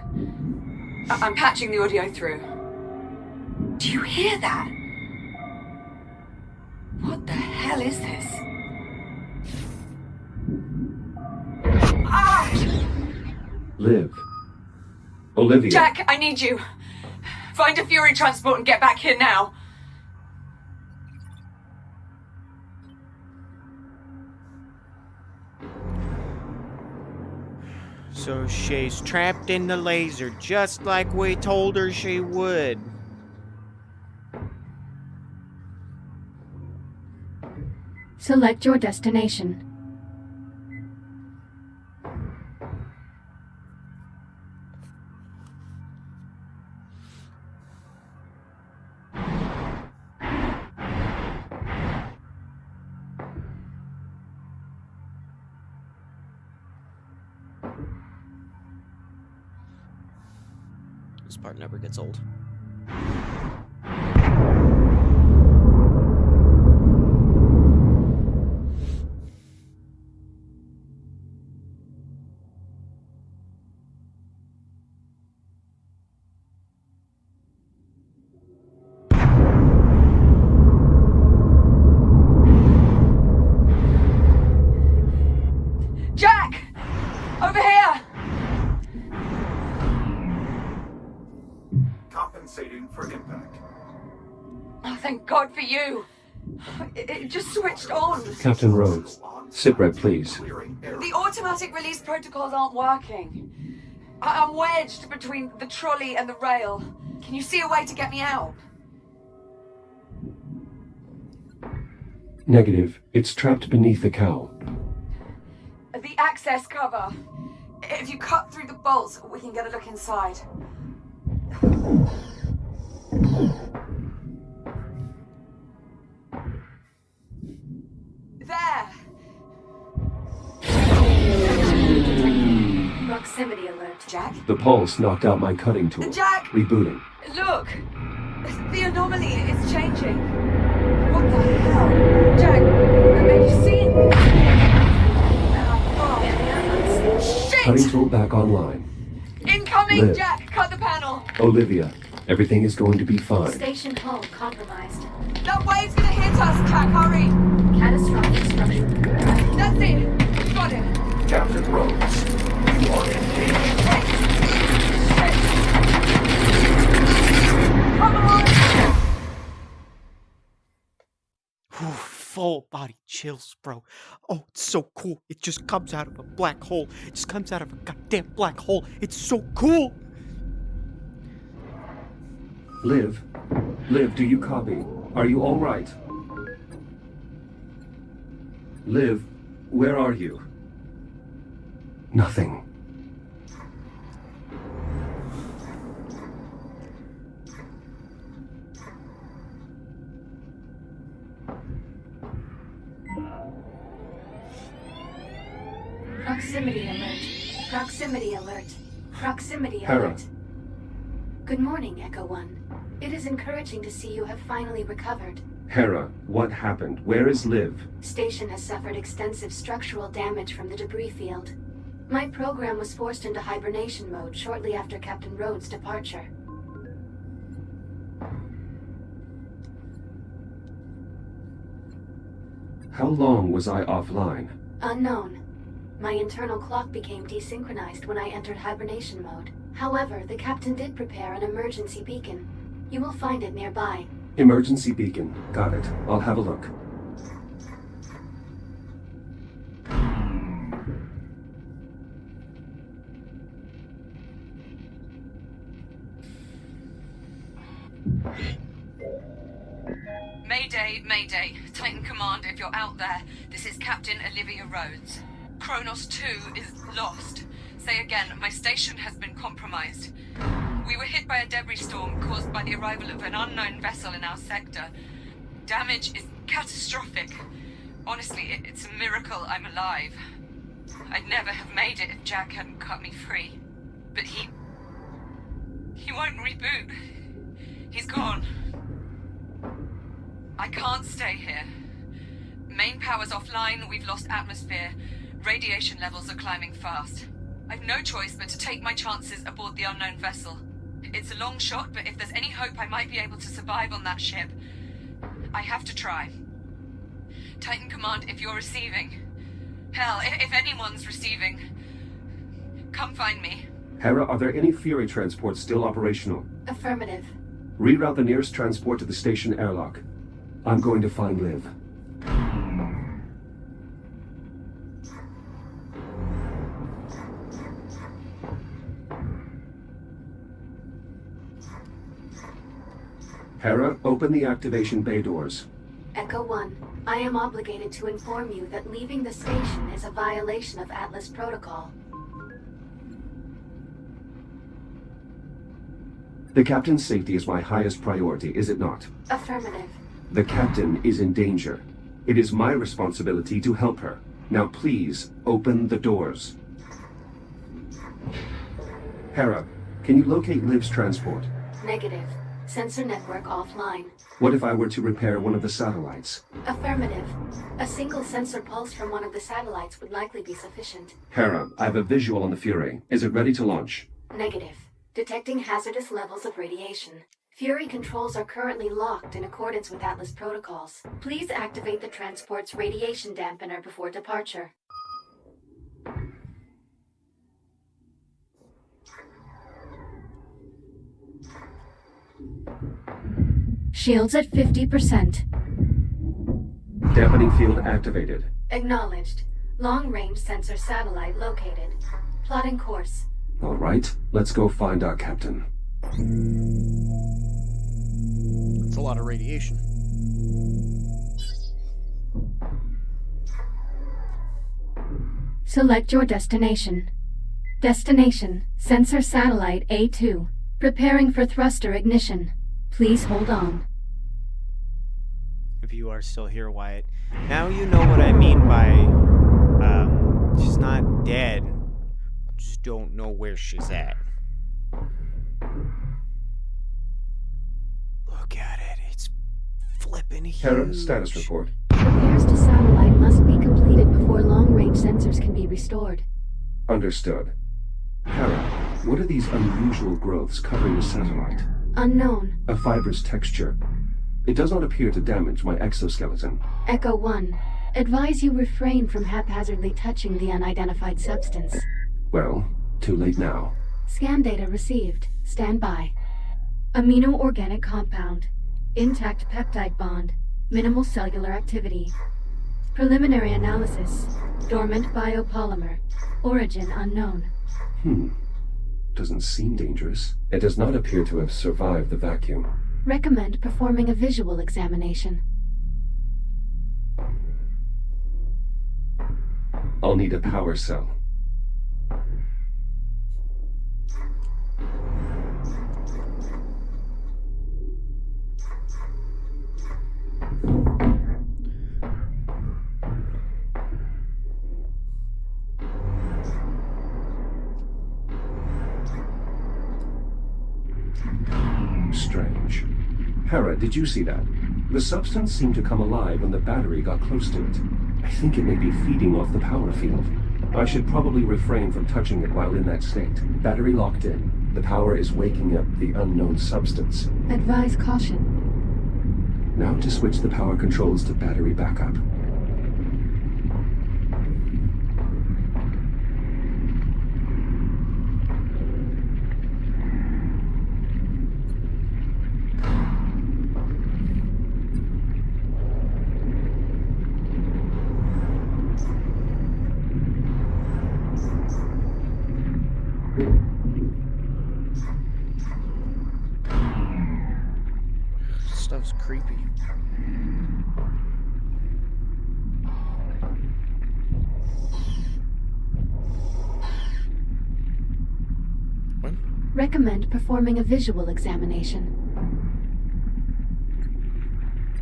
I'm patching the audio through. Do you hear that? What the hell is this? Ah! Liv. Olivia. Jack, I need you. Find a Fury transport and get back here now. So she's trapped in the laser, just like we told her she would. Select your destination. This part never gets old. Jack! Over here! Compensating for impact. Oh, thank God for you. It just switched on. Captain Rhodes. Sitrep, please. Clearing area. The automatic release protocols aren't working. I'm wedged between the trolley and the rail. Can you see a way to get me out? Negative. It's trapped beneath the cowl. The access cover. If you cut through the bolts, we can get a look inside. There! Proximity alert. Jack? The pulse knocked out my cutting tool. Jack! Rebooting. Look! The anomaly is changing. What the hell? Jack, are you seeing this? Oh, Cutting shit! tool back online. Incoming, Liv. Jack! Cut the panel! Olivia, everything is going to be fine. Station hull compromised. That wave's gonna hit us, Jack! Hurry! Catastrophic structure. That's it! Got it! Captain Rhodes, you are engaged. Come on! Whew, full body chills, bro. Oh, it's so cool. It just comes out of a black hole. It just comes out of a goddamn black hole. It's so cool. Liv, do you copy? Are you all right? Liv, where are you? Nothing. Proximity alert. Proximity alert. Proximity Hera. alert. Good morning, Echo One. It is encouraging to see you have finally recovered. Hera, what happened? Where is Liv? Station has suffered extensive structural damage from the debris field. My program was forced into hibernation mode shortly after Captain Rhodes' departure. How long was I offline? Unknown. My internal clock became desynchronized when I entered hibernation mode. However, the captain did prepare an emergency beacon. You will find it nearby. Emergency beacon. Got it. I'll have a look. Mayday, Mayday. Titan Command, if you're out there, this is Captain Olivia Rhodes. Kronos 2 is lost. Say again, my station has been compromised. We were hit by a debris storm caused by the arrival of an unknown vessel in our sector. Damage is catastrophic. Honestly, it's a miracle I'm alive. I'd never have made it if Jack hadn't cut me free. But he won't reboot. He's gone. I can't stay here. Main power's offline, we've lost atmosphere. Radiation levels are climbing fast. I've no choice but to take my chances aboard the unknown vessel. It's a long shot, but if there's any hope I might be able to survive on that ship, I have to try. Titan Command, if you're receiving... Hell, if anyone's receiving... Come find me. Hera, are there any Fury transports still operational? Affirmative. Reroute the nearest transport to the station airlock. I'm going to find Liv. Hera, open the activation bay doors. Echo One, I am obligated to inform you that leaving the station is a violation of Atlas Protocol. The captain's safety is my highest priority, is it not? Affirmative. The captain is in danger. It is my responsibility to help her. Now please, open the doors. Hera, can you locate Liv's transport? Negative. Sensor network offline. What if I were to repair one of the satellites? Affirmative. A single sensor pulse from one of the satellites would likely be sufficient. Hera, I have a visual on the Fury. Is it ready to launch? Negative. Detecting hazardous levels of radiation. Fury controls are currently locked in accordance with Atlas protocols. Please activate the transport's radiation dampener before departure. Shields at 50%. Dampening field activated. Acknowledged. Long-range sensor satellite located. Plotting course. All right, let's go find our captain. It's a lot of radiation. Select your destination. Destination, sensor satellite A2. Preparing for thruster ignition. Please hold on. If you are still here, Wyatt. Now you know what I mean by, she's not dead. Just don't know where she's at. Look at it. It's flipping huge. Hera, status report. Repairs to satellite must be completed before long-range sensors can be restored. Understood. Hera, what are these unusual growths covering the satellite? Unknown. A fibrous texture. It does not appear to damage my exoskeleton. Echo 1. Advise you refrain from haphazardly touching the unidentified substance. Well, too late now. Scan data received. Stand by. Amino-organic compound. Intact peptide bond. Minimal cellular activity. Preliminary analysis. Dormant biopolymer. Origin unknown. Doesn't seem dangerous. It does not appear to have survived the vacuum. Recommend performing a visual examination. I'll need a power cell. Strange. Hera, did you see that? The substance seemed to come alive when the battery got close to it. I think it may be feeding off the power field. I should probably refrain from touching it while in that state. Battery locked in. The power is waking up the unknown substance. Advise caution. Now to switch the power controls to battery backup. Stuff's creepy. What? Recommend performing a visual examination.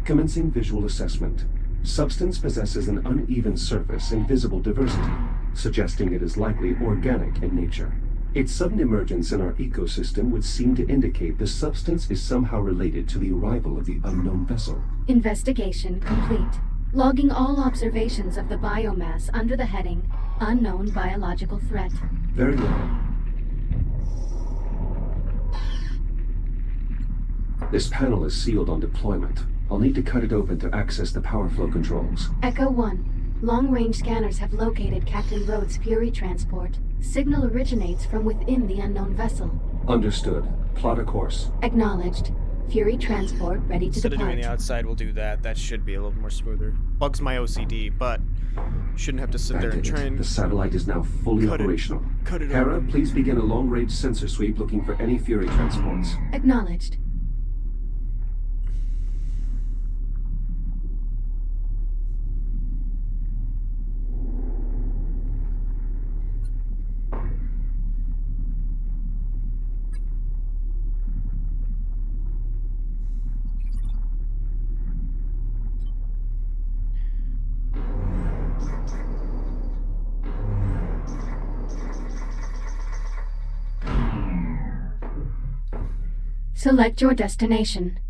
Commencing visual assessment. Substance possesses an uneven surface and visible diversity, suggesting it is likely organic in nature. Its sudden emergence in our ecosystem would seem to indicate the substance is somehow related to the arrival of the unknown vessel. Investigation complete. Logging all observations of the biomass under the heading Unknown Biological Threat. Very well. This panel is sealed on deployment. I'll need to cut it open to access the power flow controls. Echo 1. Long-range scanners have located Captain Rhodes' Fury transport. Signal originates from within the unknown vessel. Understood. Plot a course. Acknowledged. Fury transport ready to Instead of depart. doing the outside, we'll do that. That should be a little more smoother. Bugs my OCD, but shouldn't have to sit there That and did try it. and The satellite is now fully cut it- operational. cut it Hera, open. please begin a long-range sensor sweep looking for any Fury transports. Acknowledged. Select your destination.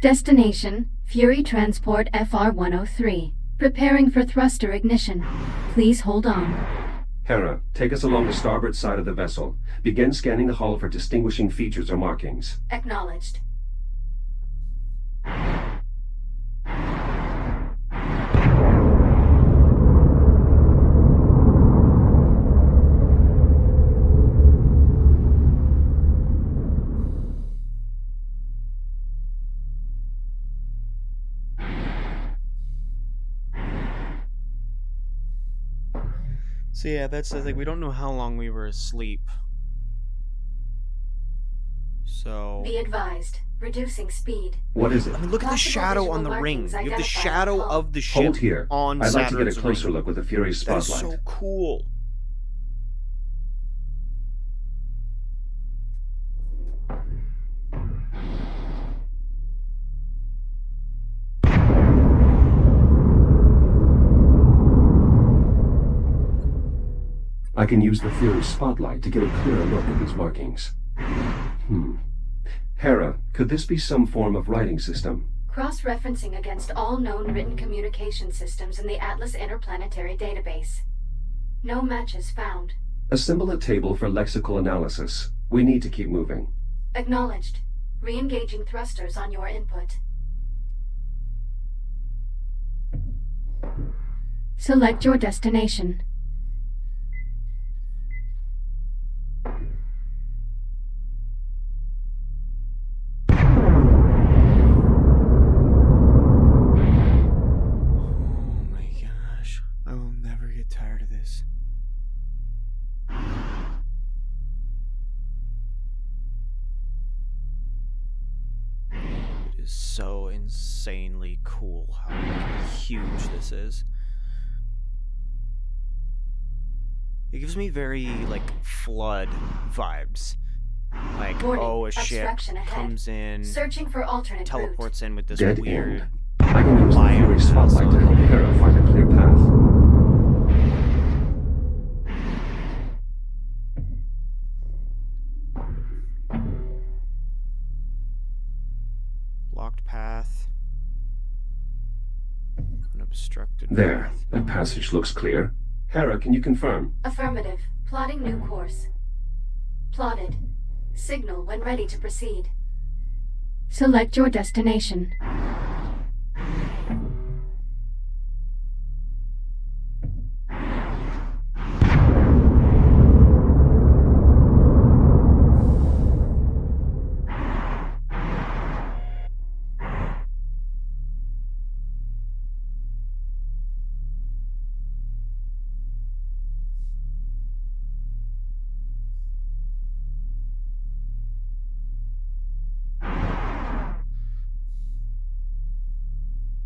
Destination, Fury Transport FR-103. Preparing for thruster ignition. Please hold on. Hera, take us along the starboard side of the vessel. Begin scanning the hull for distinguishing features or markings. Acknowledged. So yeah, that's the thing. We don't know how long we were asleep. So Be advised. Reducing speed. What is it? I mean, look at the Possible shadow on the visual ring. markings You have the identified shadow on the hull. of the ship Hold here. on I'd like to get a Saturn's closer ring. look with the Fury's That is spotlight. so cool. I can use the Fury's spotlight to get a clearer look at these markings. Hera, could this be some form of writing system? Cross-referencing against all known written communication systems in the Atlas Interplanetary Database. No matches found. Assemble a table for lexical analysis. We need to keep moving. Acknowledged. Re-engaging thrusters on your input. Select your destination. Oh my gosh. I will never get tired of this. It is so insanely cool how huge this is. It gives me very, like, Flood vibes. Like, Warning, oh, a ship obstruction ahead. comes in, Searching for alternate route. teleports in with this Dead weird... end. I can use the Lion Fury's spotlight to vessel. help Hera find a clear path. Unobstructed. There. That passage looks clear. Hera, can you confirm? Affirmative. Plotting new course. Plotted. Signal when ready to proceed. Select your destination.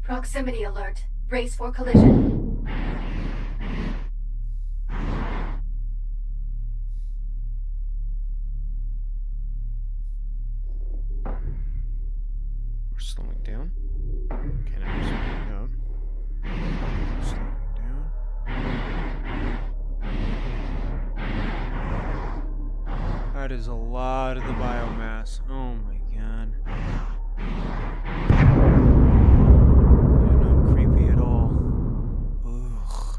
Proximity alert. Brace for collision. We're slowing down. Okay, now we're slowing down. Slowing down. That is a lot of the biomass. Oh my god. They're not creepy at all. Ugh.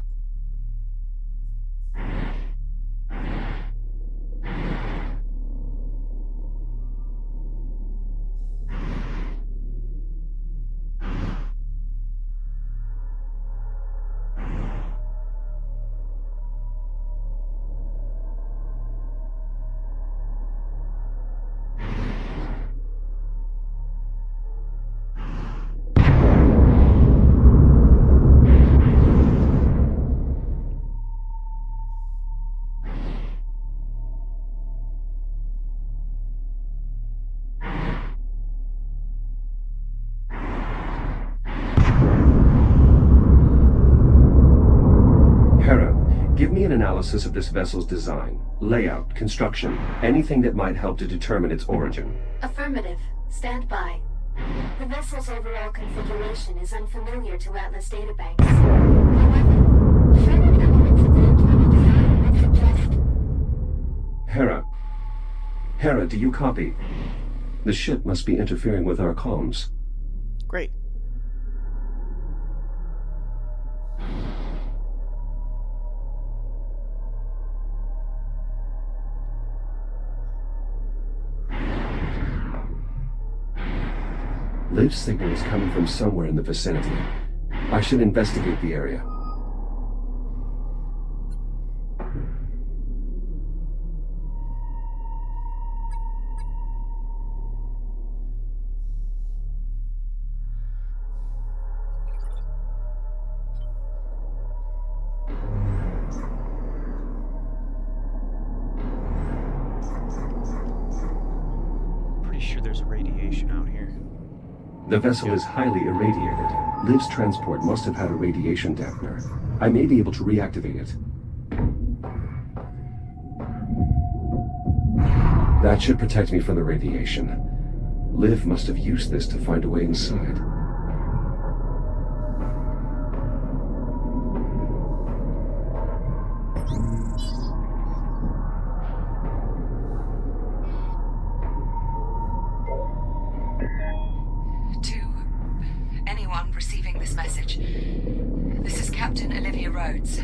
Hera, give me an analysis of this vessel's design, layout, construction, anything that might help to determine its origin. Affirmative. Stand by. The vessel's overall configuration is unfamiliar to Atlas databanks. However, certain elements of the internal design would suggest... Hera, do you copy? The ship must be interfering with our comms. Great. Liv's signal is coming from somewhere in the vicinity. I should investigate the area. Pretty sure there's radiation out here. The vessel is highly irradiated. Liv's transport must have had a radiation dampener. I may be able to reactivate it. That should protect me from the radiation. Liv must have used this to find a way inside. Anyone receiving this message. This is Captain Olivia Rhodes.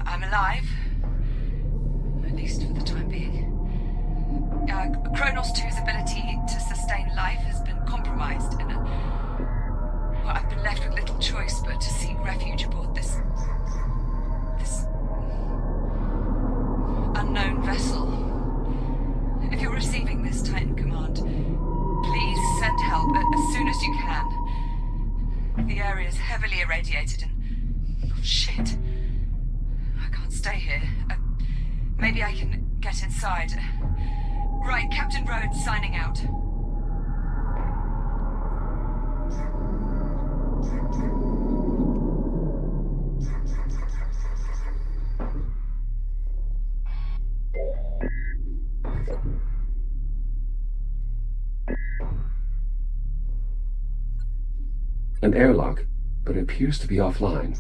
I'm alive. At least for the time being. Kronos 2's ability to sustain life has been compromised and I've been left with little choice but to seek refuge aboard this unknown vessel. If you're receiving this, Titan Command, please send help as soon as you can. The area is heavily irradiated and... oh, shit. I can't stay here. Maybe I can get inside. Right, Captain Rhodes signing out. An airlock, but it appears to be offline.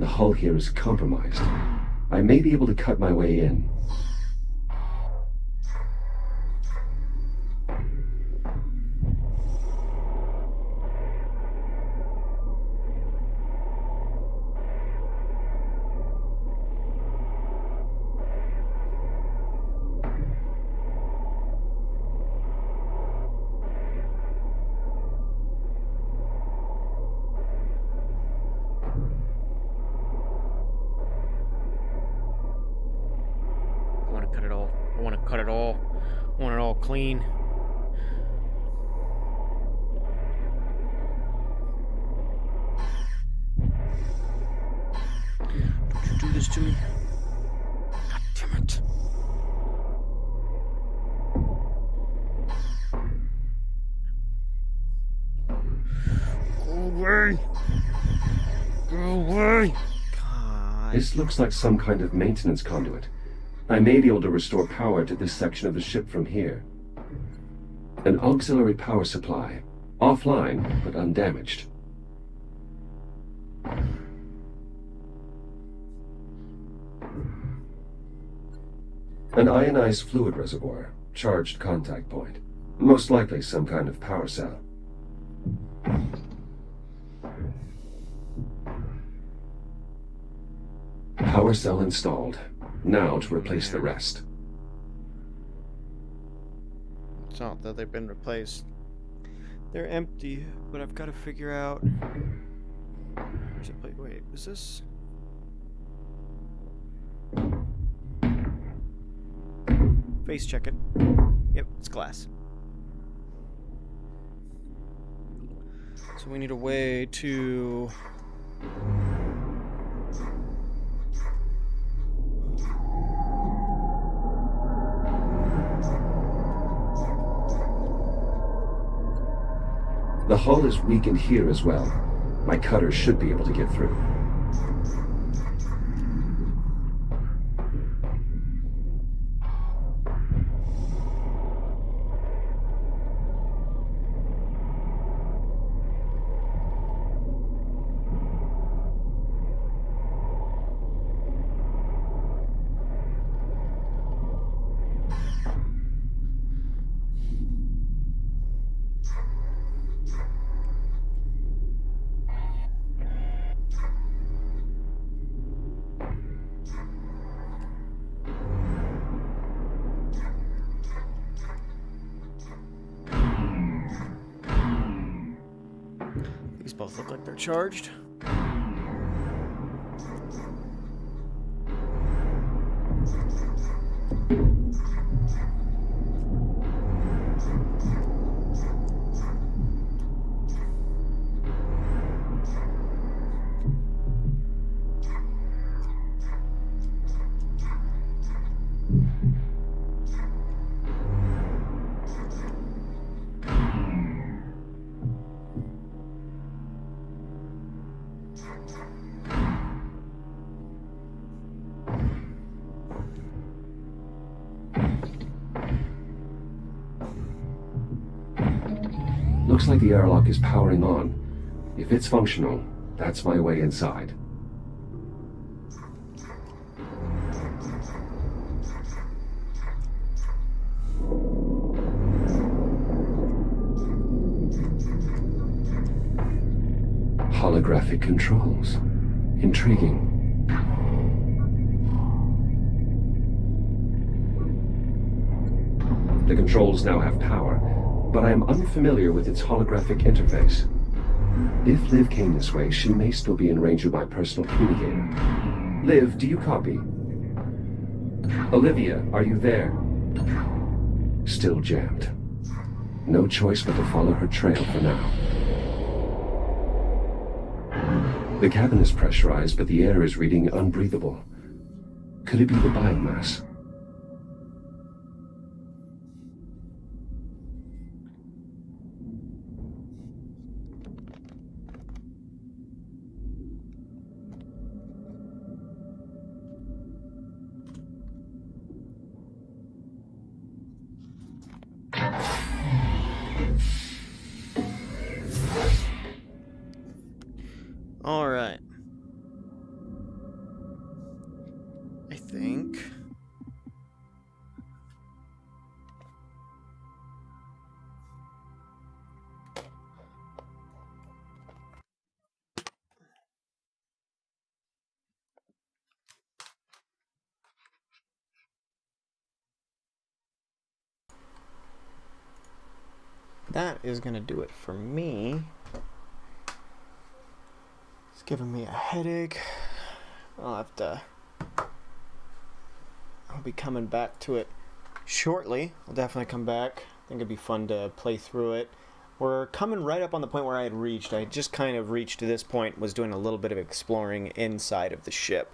The hull here is compromised. I may be able to cut my way in. Clean. Don't you do this to me. God damn it. Go away. Go away. God. This looks like some kind of maintenance conduit. I may be able to restore power to this section of the ship from here. An auxiliary power supply. Offline, but undamaged. An ionized fluid reservoir. Charged contact point. Most likely some kind of power cell. Power cell installed. Now to replace the rest. It's not that they've been replaced. They're empty, but I've got to figure out... Where's it? Wait, is this... Face check it. Yep, it's glass. So we need a way to... The hull is weakened here as well. My cutter should be able to get through. These both look like they're charged. Looks like the airlock is powering on. If it's functional, that's my way inside. Holographic controls. Intriguing. The controls now have power, but I am unfamiliar with its holographic interface. If Liv came this way, she may still be in range of my personal communicator. Liv, do you copy? Olivia, are you there? Still jammed. No choice but to follow her trail for now. The cabin is pressurized, but the air is reading unbreathable. Could it be the biomass? Alright. that is gonna do it for me. It's giving me a headache. I'll be coming back to it shortly. I'll definitely come back. I think it'd be fun to play through it. We're coming right up on the point where I had reached. I just kind of reached to this point, was doing a little bit of exploring inside of the ship.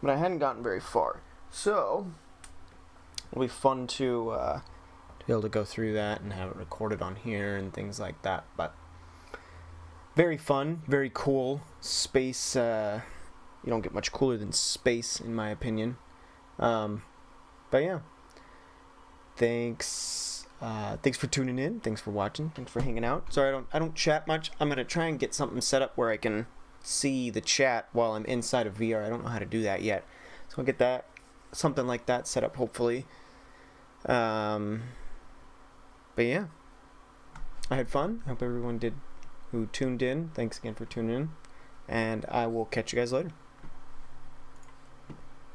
But I hadn't gotten very far. So, it'll be fun to be able to go through that and have it recorded on here and things like that. But very fun, very cool. Space, you don't get much cooler than space, in my opinion. But yeah. Thanks for tuning in. Thanks for watching. Thanks for hanging out. Sorry, I don't chat much. I'm gonna try and get something set up where I can see the chat while I'm inside of VR. I don't know how to do that yet, so I'll get something like that set up hopefully. But yeah, I had fun. I hope everyone did who tuned in. Thanks again for tuning in, and I will catch you guys later.